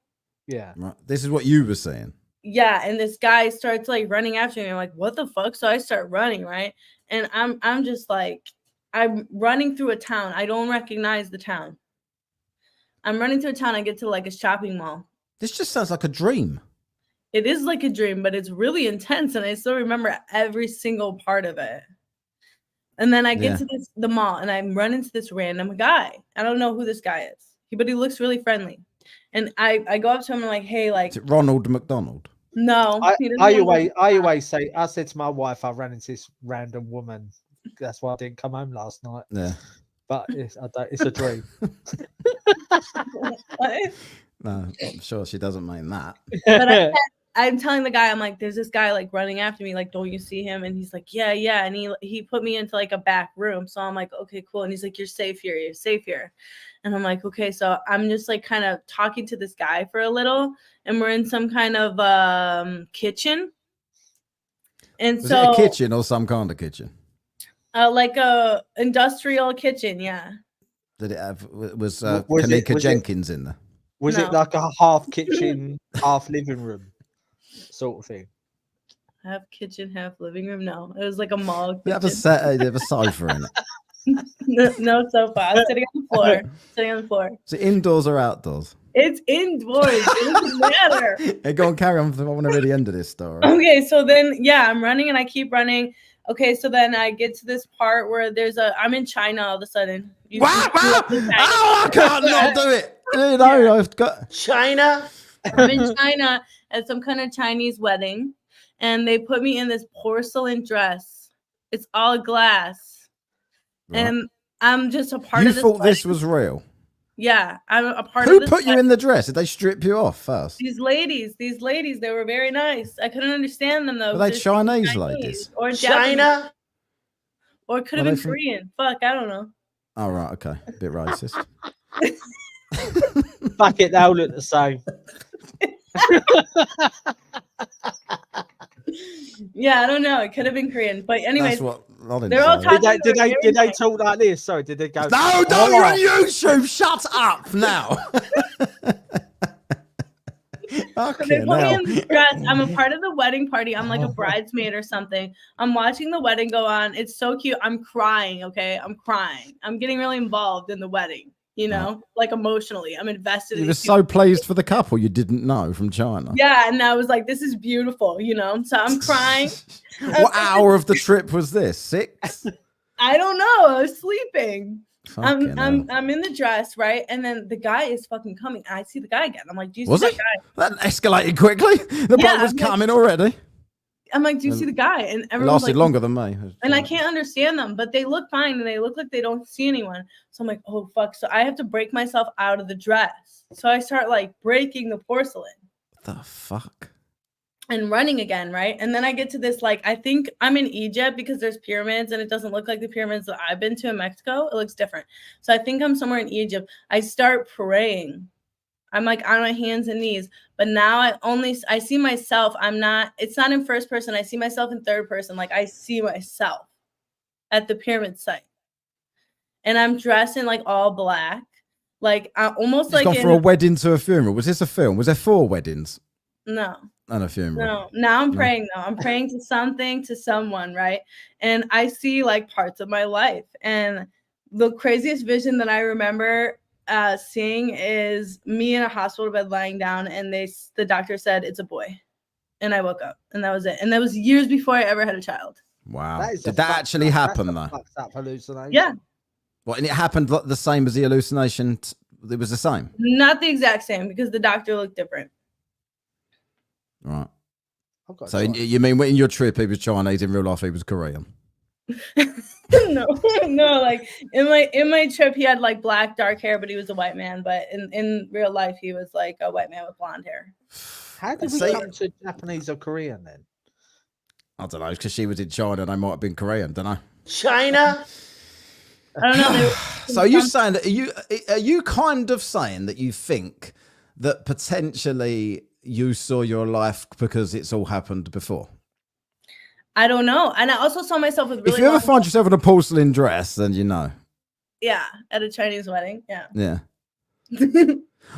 Yeah. Right. This is what you were saying. Yeah, and this guy starts like running after me. I'm like, what the fuck? So I start running, right? And I'm just like, I'm running through a town. I don't recognize the town. I'm running through a town. I get to like a shopping mall. This just sounds like a dream. It is like a dream, but it's really intense, and I still remember every single part of it. And then I get to the mall, and I'm running to this random guy. I don't know who this guy is, but he looks really friendly. And I go up to him and like, hey, like, Is it Ronald McDonald? no. I always say, I said to my wife, I ran into this random woman. That's why I didn't come home last night. Yeah. But it's a dream. No, I'm sure she doesn't mean that. But I'm telling the guy, I'm like, there's this guy like running after me, like, don't you see him? And he's like, yeah. And he put me into like a back room. So I'm like, okay, cool. And he's like, you're safe here. And I'm like, okay. So I'm just like kind of talking to this guy for a little, and we're in some kind of kitchen. And Was so it a kitchen or some kind of kitchen? like a industrial kitchen, yeah. Did it have was Was Kanika it- Jenkins in there? Was No. it like a half kitchen, half living room sort of thing? Half kitchen, half living room. No, it was like a mall They have a kitchen. set. They have a sofa in it. No sofa. I was sitting on the floor. Is it indoors or outdoors? It's indoors. It doesn't matter. Hey, go on, carry on. I want to read the end of this story. Okay, so then I'm running and I keep running. Okay, so then I get to this part where I'm in China all of a sudden. Wow! Oh, I can't not do it. You know, I've got China. I'm in China at some kind of Chinese wedding, and they put me in this porcelain dress. It's all glass, and I'm just a part You of this. thought this wedding. was real? Yeah, I'm a part Who of this. put you wedding. in the dress? Did they strip you off first? These ladies, they were very nice. I couldn't understand them though. Were they They're Chinese ladies? or Japanese, China. or it could Were have they been from- Korean? Fuck, I don't know. Oh, right. Okay. A bit racist. Fuck it, they all look the same. Yeah, I don't know. It could have been Korean, but anyways, That's what I didn't they're all say. talking- Did they talk like this? Sorry, did they go? No, don't, you're on YouTube. Shut up now. so they Okay, put me now. in this dress. I'm a part of the wedding party. I'm like a bridesmaid or something. I'm watching the wedding go on. It's so cute. I'm crying. Okay, I'm crying. I'm getting really involved in the wedding. You know, like emotionally, I'm invested. You in were these so pleased for the couple you didn't know from China. Yeah, and I was like, this is beautiful, you know? So I'm crying. What hour of the trip was this? 6? I don't know. I was sleeping. Fucking hell. I'm in the dress, right? And then the guy is fucking coming. I see the guy again. I'm like, do you Was see it? that guy? That escalated quickly. The Yeah, bloke was I'm like- coming already. I'm like, do you see the guy? And It everyone's lasted like, longer than me. and I can't understand them, but they look fine and they look like they don't see anyone. So I'm like, oh fuck. So I have to break myself out of the dress. So I start like breaking the porcelain What the fuck? and running again, right? And then I get to this, like, I think I'm in Egypt because there's pyramids and it doesn't look like the pyramids that I've been to in Mexico. It looks different. So I think I'm somewhere in Egypt. I start praying. I'm like on my hands and knees, but now I see myself. It's not in first person. I see myself in third person. Like I see myself at the pyramid site, and I'm dressed in like all black, like almost It's like gone in, for a wedding to a funeral. Was this a film? Was there 4 weddings no. and a funeral? No, now I'm No. praying though. I'm praying to something, to someone, right? And I see like parts of my life. And the craziest vision that I remember seeing is me in a hospital bed lying down, and the doctor said it's a boy. And I woke up, and that was it. And that was years before I ever had a child. Wow. That is a Did that fucked actually up- happen that's a though? fucked up hallucination. Yeah, What, and it happened the same as the hallucination? It was the same? not the exact same because the doctor looked different. Right. I've got So to try. you mean in your trip he was Chinese, in real life he was Korean? No, No, no, like in my trip, he had like black, dark hair, but he was a white man. But in real life, he was like a white man with blonde hair. How did we come to Japanese or Korean then? I don't know, because she was in China and they might have been Korean, don't know. China? I don't know. So are you saying that are you kind of saying that you think that potentially you saw your life because it's all happened before? I don't know. And I also saw myself with really if you ever long find yourself in a porcelain dress, then you know. Yeah, at a Chinese wedding. Yeah. Yeah.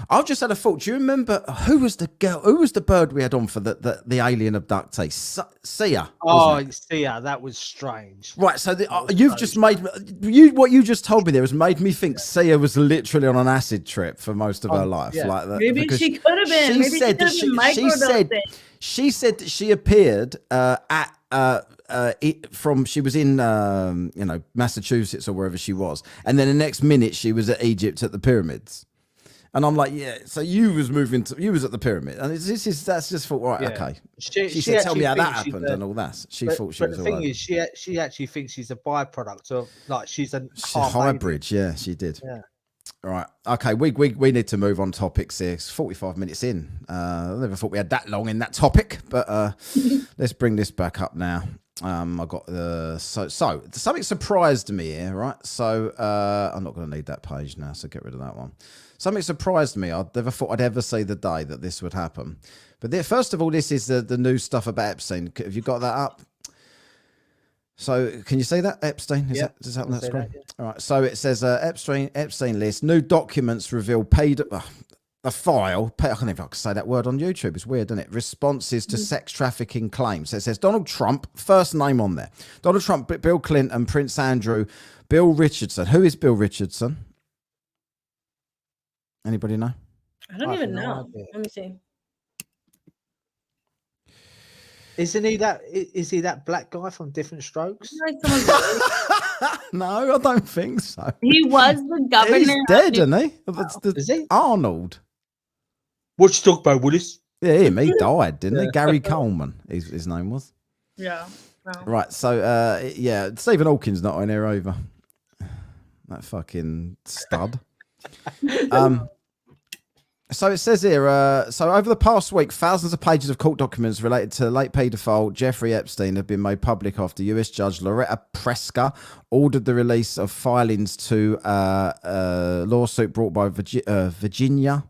I've just had a thought. Do you remember who was the girl? Who was the bird we had on for the alien abductee? Sia. Oh, Sia, that was strange. Right. So you've just made what you just told me there has made me think Sia was literally on an acid trip for most of her life. Yeah. Like that. Maybe she could have been. Maybe She said that she appeared she was in Massachusetts or wherever she was, and then the next minute she was at Egypt at the pyramids. And I'm like, yeah. So you was at the pyramid, and that's just thought, right, okay. She said, tell me how that happened and all that. She thought she was. But the thing is, she actually thinks she's a byproduct of, like, she's a hybrid. Yeah, she did. Yeah. All right. Okay. We need to move on topics here. It's 45 minutes in. I never thought we had that long in that topic, but let's bring this back up now. I got so something surprised me here, right? So I'm not going to need that page now, so get rid of that one. Something surprised me. I never thought I'd ever see the day that this would happen. But first of all, this is the new stuff about Epstein. Have you got that up? So can you see that? Epstein? Is that on that screen? Yeah. All right. So it says Epstein list. New documents reveal a file. I can't even if I can say that word on YouTube. It's weird, isn't it? Responses to sex trafficking claims. So it says Donald Trump, first name on there. Donald Trump, Bill Clinton, Prince Andrew, Bill Richardson. Who is Bill Richardson? Anybody know? I don't even know. Let me see. Isn't he that? Is he that black guy from Different Strokes? No, I don't think so. He was the governor. He's dead, isn't he? Is he? Arnold. What you talk about, Willis? Yeah, him. He died, didn't he? Gary Coleman, his name was. Yeah. No. Right. So, Stephen Hawking's not on here either. That fucking stud. So it says here, so over the past week, thousands of pages of court documents related to the late paedophile Jeffrey Epstein have been made public after US Judge Loretta Preska ordered the release of filings to a lawsuit brought by Virginia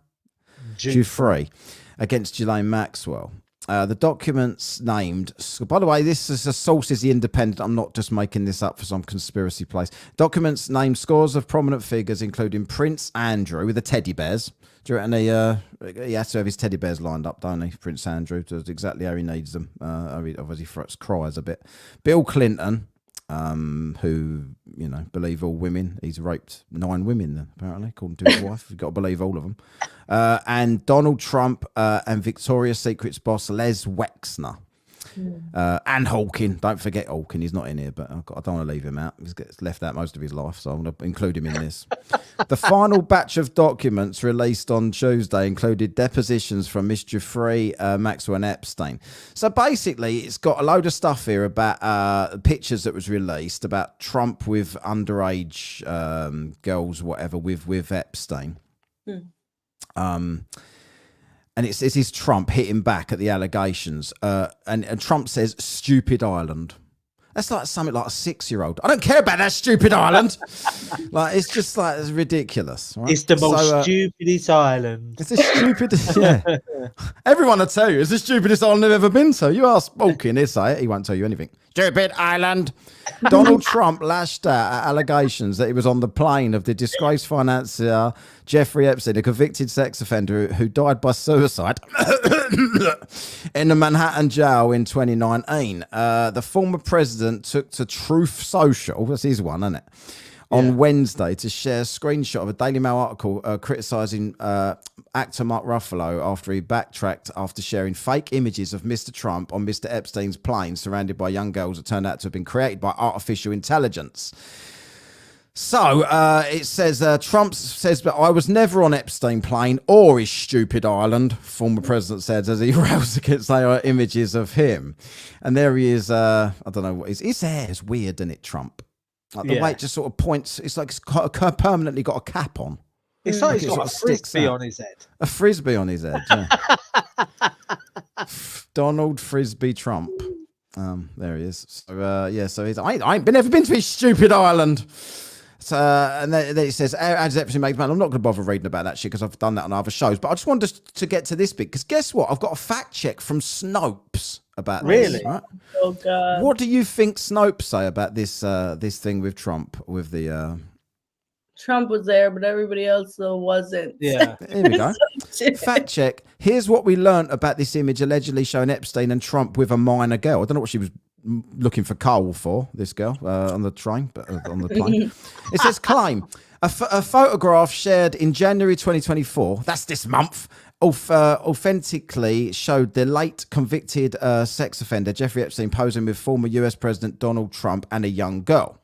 Giuffre against Ghislaine Maxwell. The documents named, by the way, this is a source is the Independent. I'm not just making this up for some conspiracy place. Documents named scores of prominent figures, including Prince Andrew with the teddy bears. Do you reckon he has to have his teddy bears lined up, don't he? Prince Andrew does exactly how he needs them. He obviously cries a bit. Bill Clinton, who, believe all women. He's raped 9 women, then, apparently, according to his wife. You've got to believe all of them. And Donald Trump and Victoria's Secret's boss, Les Wexner. And Hawking. Don't forget Hawking. He's not in here, but I don't want to leave him out. He's left out most of his life, so I'm going to include him in this. The final batch of documents released on Tuesday included depositions from Miss Giuffre, Maxwell and Epstein. So basically, it's got a load of stuff here about pictures that was released about Trump with underage girls, whatever, with Epstein. And it's his Trump hitting back at the allegations. And Trump says, stupid island. That's like something like a 6-year-old. I don't care about that stupid island. It's just it's ridiculous. Right? It's the most stupidest island. It's the stupidest, yeah. Everyone will tell you, it's the stupidest island they've ever been to. You ask Hawking, he'll say it. He won't tell you anything. Stupid island. Donald Trump lashed out at allegations that he was on the plane of the disgraced financier Jeffrey Epstein, a convicted sex offender who died by suicide in the Manhattan jail in 2019. The former president took to Truth Social, that's his one, isn't it? On Wednesday to share a screenshot of a Daily Mail article criticising actor Mark Ruffalo after he backtracked after sharing fake images of Mr. Trump on Mr. Epstein's plane surrounded by young girls that turned out to have been created by artificial intelligence. So it says Trump says, but I was never on Epstein plane or his stupid island, former president said as he rails against images of him. And there he is. I don't know what his hair is weird, isn't it, Trump? Like the way it just sort of points. It's like it's permanently got a cap on. It's like he's it got sort a of sticks frisbee out. on his head. A frisbee on his head. Yeah. Donald Frisbee Trump. There he is. So so he's. I ain't never been to his stupid island. So, and then it says, as Epstein makes man. I'm not going to bother reading about that shit because I've done that on other shows. But I just wanted to get to this bit because guess what? I've got a fact check from Snopes about this. Really? Right? Oh God. What do you think Snopes say about this this thing with Trump with the? Trump was there, but everybody else though wasn't. Yeah. Here we go. Fact check. Here's what we learned about this image allegedly showing Epstein and Trump with a minor girl. I don't know what she was looking for coal for, this girl, on the train, but on the plane. It says claim. A photograph shared in January 2024, that's this month, authentically showed the late convicted sex offender Jeffrey Epstein posing with former US President Donald Trump and a young girl.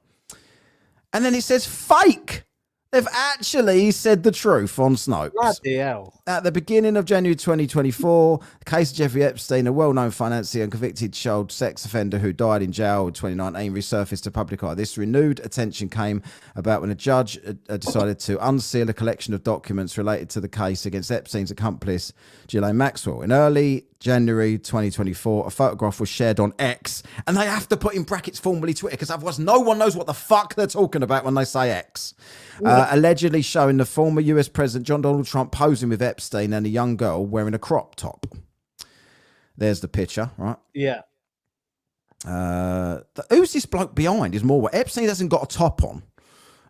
And then it says fake. They've actually said the truth on Snopes. Bloody hell. At the beginning of January 2024, the case of Jeffrey Epstein, a well-known financier and convicted child sex offender who died in jail in 2019, resurfaced to public eye. This renewed attention came about when a judge decided to unseal a collection of documents related to the case against Epstein's accomplice, Ghislaine Maxwell. In early January 2024, a photograph was shared on X, and they have to put in brackets formerly Twitter because otherwise no one knows what the fuck they're talking about when they say X. Allegedly showing the former US President John Donald Trump posing with Epstein and a young girl wearing a crop top. There's the picture, right? Yeah. Who's this bloke behind is more what Epstein hasn't got a top on,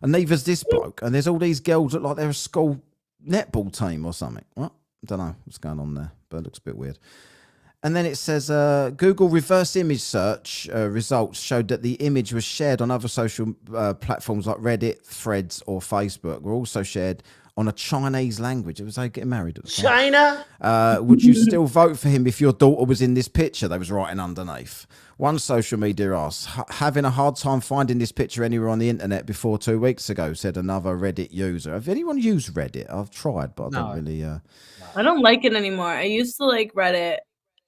and neither's this bloke. And there's all these girls that look like they're a school netball team or something. What? I don't know what's going on there, but it looks a bit weird. And then it says Google reverse image search results showed that the image was shared on other social platforms like Reddit, Threads, or Facebook. Were also shared on a Chinese language. It was like getting married at the time. China. Would you still vote for him if your daughter was in this picture? They was writing underneath. One social media asked, having a hard time finding this picture anywhere on the internet before 2 weeks ago, said another Reddit user. Have anyone used Reddit? I've tried, but I don't really... I don't like it anymore. I used to like Reddit,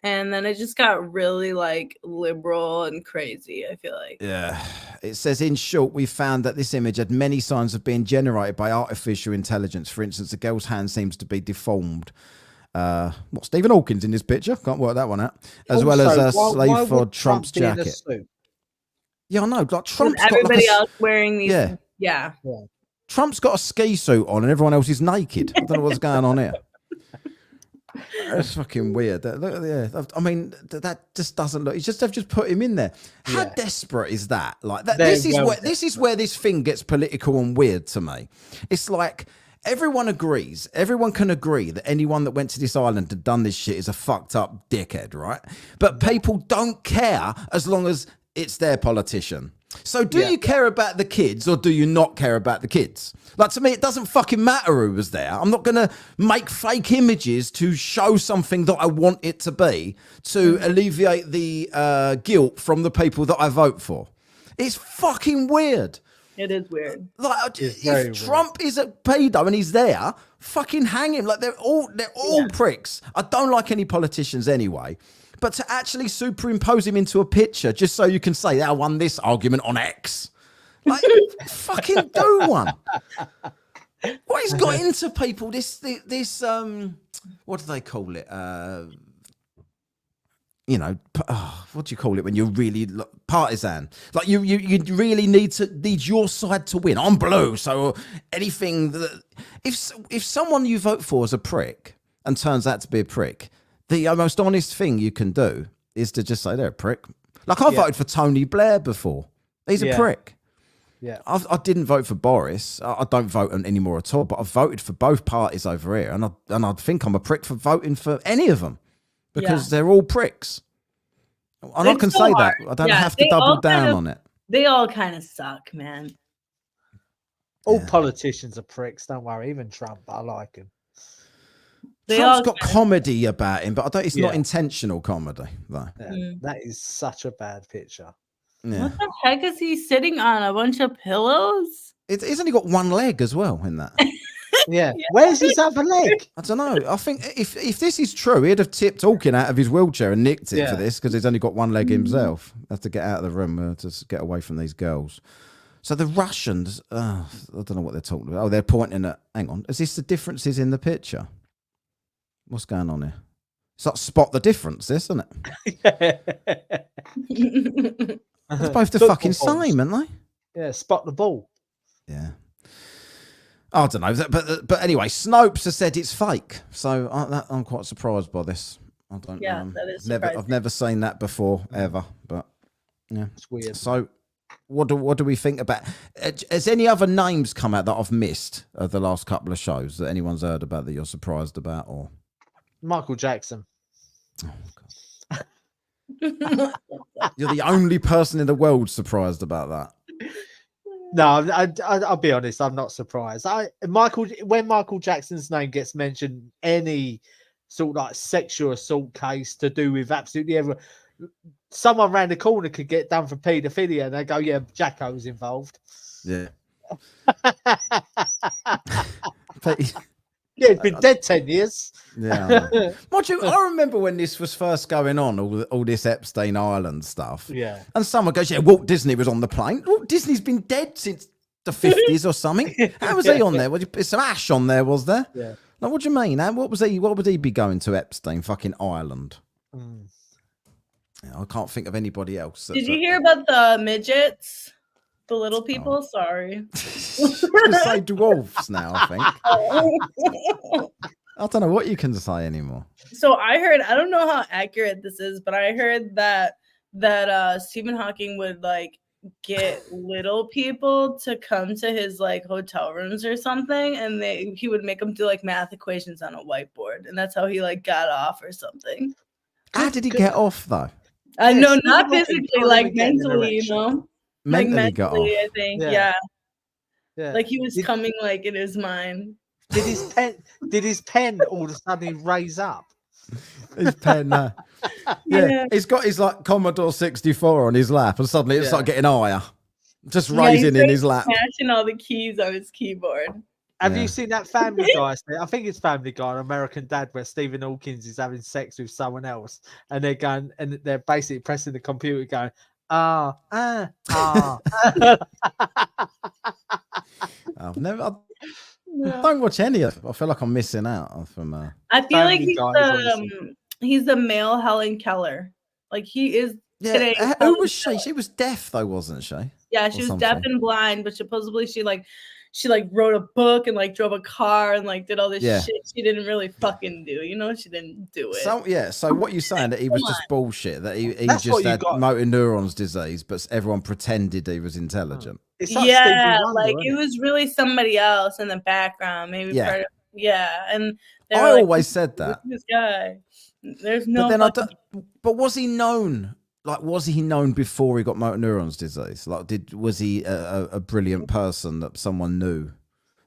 and then it just got really like liberal and crazy, I feel like. Yeah. It says, in short, we found that this image had many signs of being generated by artificial intelligence. For instance, the girl's hand seems to be deformed. Stephen Hawkins in this picture? Can't work that one out. As well as a slave for Trump's jacket. Yeah, I know. Like Trump's got everybody else wearing these. Yeah. Trump's got a ski suit on and everyone else is naked. I don't know what's going on here. That's fucking weird. I mean, that just doesn't look. They've just put him in there. How desperate is that? Like that. This is where this thing gets political and weird to me. It's like everyone agrees. Everyone can agree that anyone that went to this island and done this shit is a fucked up dickhead, right? But people don't care as long as it's their politician. So do you care about the kids or do you not care about the kids? Like, to me, it doesn't fucking matter who was there. I'm not going to make fake images to show something that I want it to be to alleviate the guilt from the people that I vote for. It's fucking weird. It is weird. Like, if Trump is a pedo and he's there, fucking hang him. Like, they're all pricks. I don't like any politicians anyway. But to actually superimpose him into a picture just so you can say, I won this argument on X. Like, fucking do one. What has got into people? This what do they call it? What do you call it when you're really partisan? Like you really need your side to win. I'm blue, so anything that if someone you vote for is a prick and turns out to be a prick, the most honest thing you can do is to just say they're a prick. Like I voted for Tony Blair before. He's a prick. Yeah, I didn't vote for Boris. I don't vote anymore at all. But I've voted for both parties over here, and I think I'm a prick for voting for any of them because they're all pricks. And I can say that. I don't have to double down on it. They all kind of suck, man. All politicians are pricks. Don't worry, even Trump. I like him. Trump's got comedy about him, but it's not intentional comedy, though. Yeah, that is such a bad picture. Yeah. What the heck is he sitting on? A bunch of pillows? He's only got one leg as well in that. Yeah. Where's his other leg? I don't know. I think if this is true, he'd have tipped Hawking out of his wheelchair and nicked it for this because he's only got one leg himself. Have to get out of the room to get away from these girls. So the Russians, I don't know what they're talking about. Oh, they're pointing at. Hang on, is this the differences in the picture? What's going on here? It's like spot the difference, isn't it? It's both the fucking same, aren't they? Yeah, spot the ball. Yeah. I don't know, but anyway, Snopes has said it's fake, so I'm quite surprised by this. I don't. Yeah, that is I've never seen that before ever, but yeah, It's weird. So, what do we think about? Has any other names come out that I've missed of the last couple of shows that anyone's heard about that you're surprised about, or Michael Jackson. oh, God. You're the only person in the world surprised about that? No, I'll be honest. I'm not surprised. When Michael Jackson's name gets mentioned, any sort of like sexual assault case to do with absolutely everyone, someone around the corner could get done for paedophilia, and they go, "Yeah, Jacko was involved." Yeah. Yeah, he's been dead 10 years. Yeah. I remember when this was first going on, all this Epstein Island stuff. Yeah. And someone goes, yeah, Walt Disney was on the plane. Walt Disney's been dead since the 50s or something. How was he on there? Was some ash on there, was there? Yeah. Like, what do you mean? What would he be going to Epstein fucking Ireland? Mm. Yeah, I can't think of anybody else. Did you hear about the midgets? The little people? Sorry. I was going to say dwarfs now, I think. I don't know what you can say anymore. So I heard, I don't know how accurate this is, but I heard that Stephen Hawking would like get little people to come to his like hotel rooms or something, and he would make them do like math equations on a whiteboard, and that's how he like got off or something. How did he get off though? I know, not physically, like mentally, you know. Mentally like got off. I think, yeah. Yeah. Like he was coming like in his mind. Did his pen all of a sudden raise up? His pen, yeah. He's got his like Commodore 64 on his lap, and suddenly it's like getting higher, just raising in his lap, smashing all the keys on his keyboard. Have you seen that Family Guy? I think it's Family Guy on American Dad, where Stephen Hawkins is having sex with someone else, and they're going, and they're basically pressing the computer, going, I've never. I don't watch any of it. I feel like I'm missing out from. I feel like he's the male Helen Keller. Like he is today. Who was she? She was deaf though, wasn't she? Yeah, she was deaf and blind, but supposedly she wrote a book and like drove a car and like did all this shit she didn't really fucking do. You know, she didn't do it. So what you're saying that he was just bullshit, that he just had motor neurons disease, but everyone pretended he was intelligent. Like Wonder, it was really somebody else in the background, maybe part of, and I always said that. This guy. There's no but was he known? Like, was he known before he got motor neurons disease? Like, was he a brilliant person that someone knew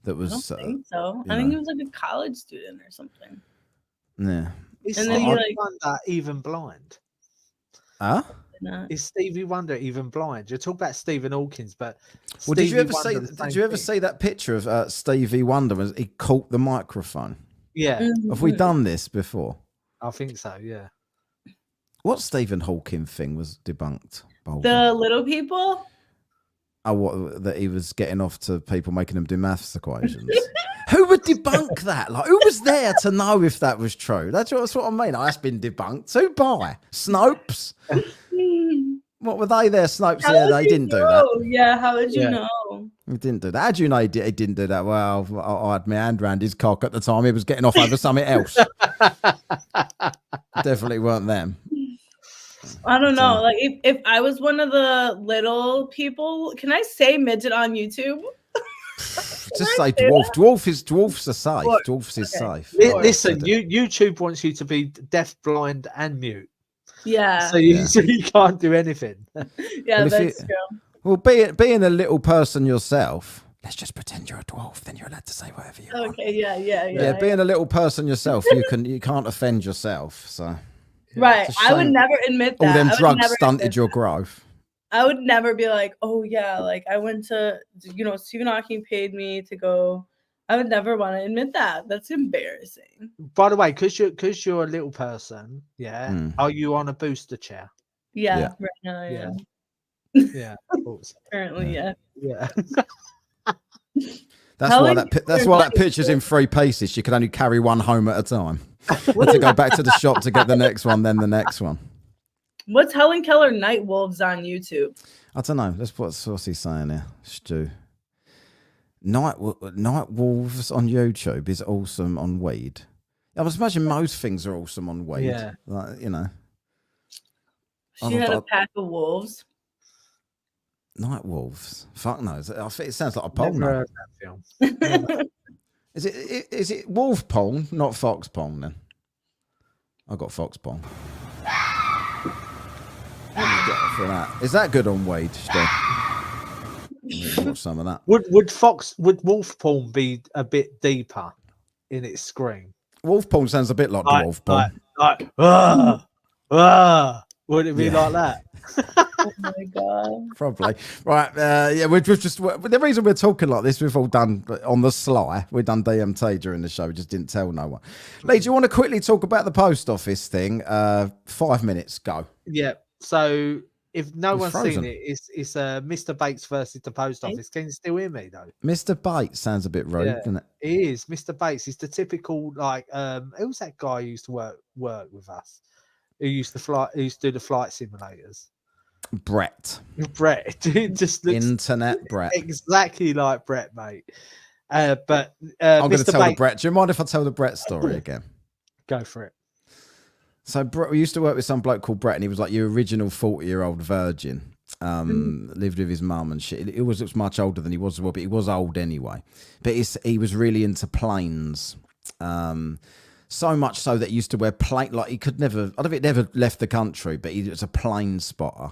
that was? I don't think so. I think he was like a college student or something. Yeah. Is Stevie Wonder even blind? Huh? Is Stevie Wonder even blind? You're talking about Stephen Hawkins, but did you ever see that picture of Stevie Wonder as he caught the microphone? Yeah. Mm-hmm. Have we done this before? I think so. Yeah. What Stephen Hawking thing was debunked? The little people? Oh, what, that he was getting off to people making them do maths equations. Who would debunk that? Like, who was there to know if that was true? That's what I mean. That's been debunked. Who by? Snopes? What were they there? Snopes? Yeah, they didn't do that. Yeah, how would you know? He didn't do that. How do you know he didn't do that? Well, I had my hand around his cock at the time. He was getting off over something else. Definitely weren't them. I don't know. Like, if I was one of the little people, can I say midget on YouTube? Just say dwarf. Dwarfs are safe. Dwarfs is safe. Listen, YouTube wants you to be deaf, blind, and mute. Yeah. So you can't do anything. Yeah, that's true. Well, being a little person yourself, let's just pretend you're a dwarf. Then you're allowed to say whatever you want. Okay. Yeah. Being a little person yourself, you can't offend yourself. So. Right. I would never admit that. All them drugs stunted your growth. I would never be like, oh yeah, like I went to, Stephen Hawking paid me to go. I would never want to admit that. That's embarrassing. By the way, because you're a little person, are you on a booster chair? Yeah. Right now, yeah. Yeah, I thought so. Apparently, yeah. Yeah. That's why that picture's in 3 pieces. She could only carry one home at a time. Had to go back to the shop to get the next one, then the next one. What's Helen Keller Night Wolves on YouTube? I don't know. What's he saying here, Stu? Night Wolves on YouTube is awesome on weed. I was imagining most things are awesome on weed. Yeah. Like, you know. She had a pack of wolves. Night Wolves. Fuck knows. I think it sounds like a Never porn. heard that film. Is it wolf porn, not fox porn then? I got fox porn. What do you get for that? Is that good on weed, Stu? Watch some of that. Would wolf porn be a bit deeper in its scream? Wolf porn sounds a bit like dwarf porn. Would it be like that? Oh my god! Probably. Right. Yeah, we've just the reason we're talking like this, we've all done on the sly. We've done DMT during the show. We just didn't tell no one. Lee, do you want to quickly talk about the post office thing? 5 minutes, go. Yeah. So if no one's frozen. seen it, it's Mr. Bates versus the post office. Can you still hear me though? Mr. Bates sounds a bit rude, doesn't it? He is. Mr. Bates is the typical like who was that guy who used to work with us? Who used to do the flight simulators? Brett. It just looks Internet Brett. Exactly like Brett, mate. But I'm going to Mr. tell the Bates, Brett. Do you mind if I tell the Brett story again? go for it. So Brett, we used to work with some bloke called Brett, and he was like your original 40-year-old virgin. Lived with his mum and shit. He was much older than he was, but he was old anyway. But he was really into planes. So much so that he used to wear plane, like he could never, I don't think he never left the country, but he was a plane spotter.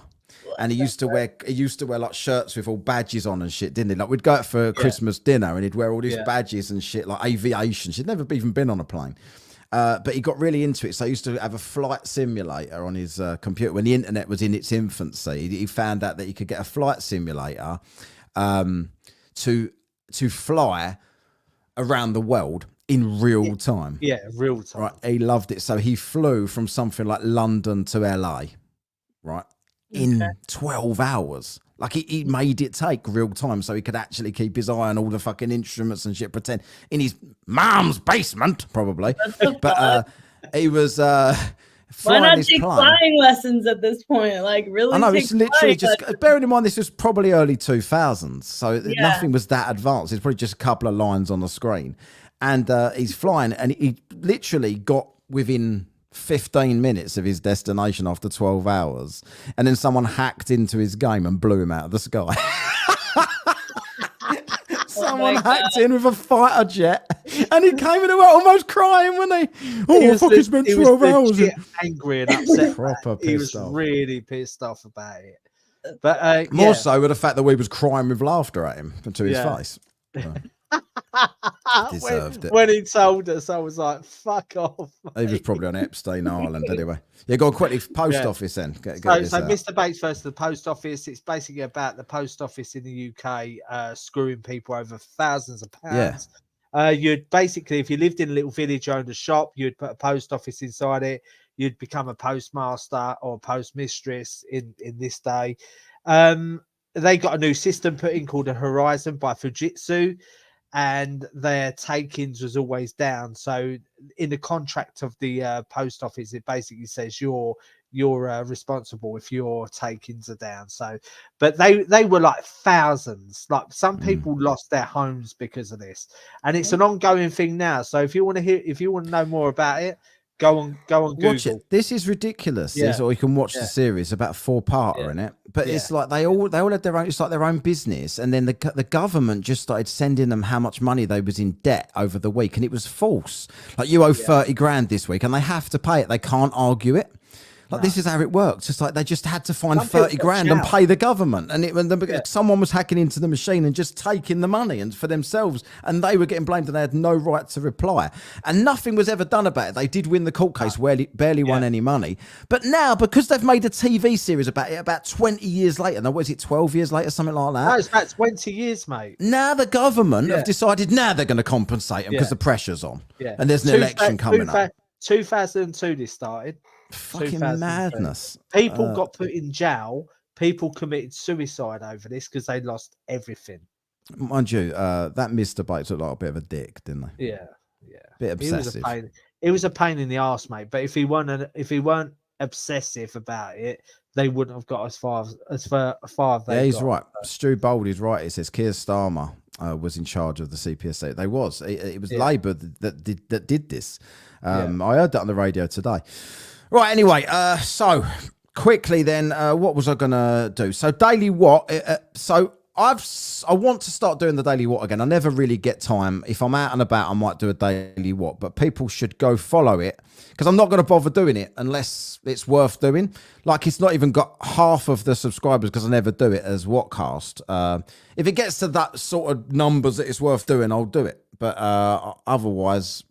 And he used to wear like shirts with all badges on and shit, didn't he? Like we'd go out for Christmas dinner and he'd wear all these badges and shit, like aviation. She'd never even been on a plane. But he got really into it. So he used to have a flight simulator on his computer when the internet was in its infancy. He found out that he could get a flight simulator to fly around the world in real time. Yeah, real time. Right. He loved it. So he flew from something like London to LA, right, in 12 hours. Like he made it take real time so he could actually keep his eye on all the fucking instruments and shit, pretend in his mom's basement, probably. But he was Why flying not his take plane. flying lessons at this point? Like really? I know, take it's literally flying just lessons. bearing in mind this was probably early 2000s, so nothing was that advanced. It's probably just a couple of lines on the screen. And he's flying, and he literally got within 15 minutes of his destination after 12 hours. And then someone hacked into his game and blew him out of the sky. Someone hacked in with a fighter jet, and he came in almost crying, wasn't he? Oh, I fucking spent 12 hours. Angry and upset. Proper He was pissed off. really pissed off about it. But More so with the fact that we was crying with laughter at him to his face. Deserved it. When he told us, I was like, fuck off. He was probably on Epstein Island anyway. Yeah, go on quickly. Post office then. Get So this out. Mr. Bates versus the post office. It's basically about the post office in the UK screwing people over thousands of pounds. You'd basically, if you lived in a little village, owned a shop, you'd put a post office inside it. You'd become a postmaster or postmistress in this day. They got a new system put in called a Horizon by Fujitsu, and their takings was always down. So in the contract of the post office, it basically says you're responsible if your takings are down. So, but they were like thousands. Like some people lost their homes because of this, and it's an ongoing thing now. So if you want to know more about it, go on Google. Watch it. This is ridiculous. Yeah. Or you can watch the series about a 4-parter in it. But it's like they all had their own. It's like their own business, and then the government just started sending them how much money they was in debt over the week, and it was false. Like you owe 30 grand this week, and they have to pay it. They can't argue it. Like this is how it works. It's like they just had to find 30 grand and pay the government, and someone was hacking into the machine and just taking the money and for themselves, and they were getting blamed, and they had no right to reply. And nothing was ever done about it. They did win the court case, barely won any money. But now, because they've made a TV series about it, about 20 years later, now what is it, 12 years later, something like that? No, it's about 20 years, mate. Now the government have decided now they're going to compensate them because the pressure's on, and there's an election coming up. 2002 this started. Fucking madness. People got put in jail people committed suicide over this because they lost everything. Mind you, that Mr. Bates looked like a bit of a dick, didn't they? Yeah, yeah. Bit obsessive. It was a pain in the arse, mate. But if he weren't obsessive about it, they wouldn't have got as far as they. Yeah, he's got. right. Stu Bold is right. It says Keir Starmer was in charge of the CPSC. They was. It was Labour that did this. I heard that on the radio today. Right. Anyway, so quickly then, what was I gonna do? So Daily What? I want to start doing the Daily What again. I never really get time. If I'm out and about, I might do a Daily What, but people should go follow it because I'm not going to bother doing it unless it's worth doing. Like, it's not even got half of the subscribers because I never do it as Whatcast. If it gets to that sort of numbers that it's worth doing, I'll do it. But otherwise,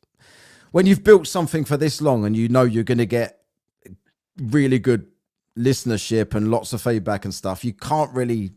when you've built something for this long and you know you're going to get really good listenership and lots of feedback and stuff, you can't really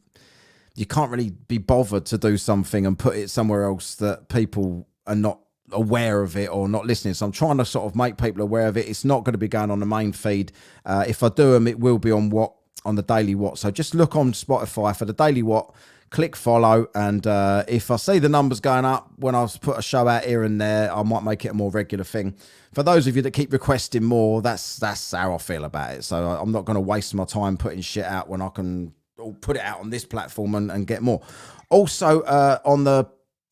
be bothered to do something and put it somewhere else that people are not aware of it or not listening. So I'm trying to sort of make people aware of it. It's not going to be going on the main feed. If I do them, it will be on the Daily What. So just look on Spotify for the Daily What, click follow, and if I see the numbers going up when I put a show out here and there, I might make it a more regular thing. For those of you that keep requesting more, that's how I feel about it. So I'm not going to waste my time putting shit out when I can put it out on this platform and get more. Also, on the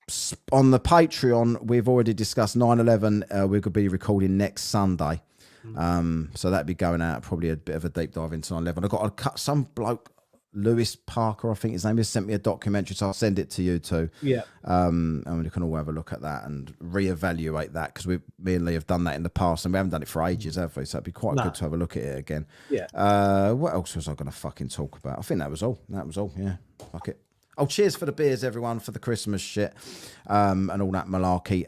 Patreon, we've already discussed 9/11. We're going to be recording next Sunday. So that'd be going out, probably a bit of a deep dive into 9/11. I've got to cut some bloke, Lewis Parker, I think his name is, sent me a documentary, so I'll send it to you too. Yeah. And we can all have a look at that and reevaluate that, because me and Lee have done that in the past and we haven't done it for ages, have we? So it'd be quite good to have a look at it again. Yeah. What else was I going to fucking talk about? I think that was all. Yeah. Fuck it. Oh, cheers for the beers, everyone, for the Christmas shit and all that malarkey.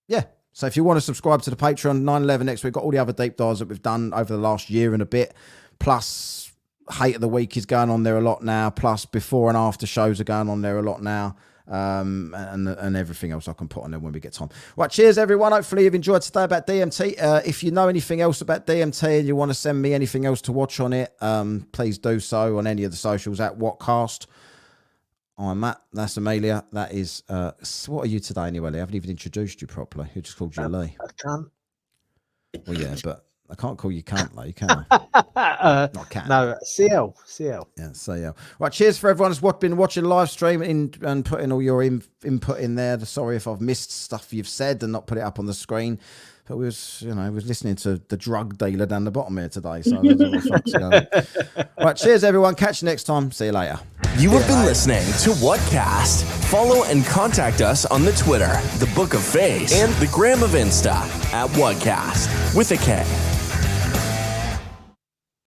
Yeah. So if you want to subscribe to the Patreon, 9/11 next week, got all the other deep dives that we've done over the last year and a bit, plus Hate of the Week is going on there a lot now, plus before and after shows are going on there a lot now, and everything else I can put on there when we get time. Right, cheers everyone. Hopefully you've enjoyed today about DMT. If you know anything else about DMT and you want to send me anything else to watch on it, please do so on any of the socials at Whatcast. I'm Matt. That's Amelia. That is what are you today anyway, Lee? I haven't even introduced you properly. Who just called you Lee? I can't. Well, yeah, but I can't call you cunt, Lee, can I? Not cat. No, CL. Yeah, CL. Right, cheers for everyone who's been watching the live stream and putting all your input in there. Sorry if I've missed stuff you've said and not put it up on the screen. But we was listening to the drug dealer down the bottom here today. So right, cheers everyone. Catch you next time. See you later. You have been listening to Whatcast. Follow and contact us on the Twitter, the Book of Face, and the Gram of Insta at Whatcast with a K.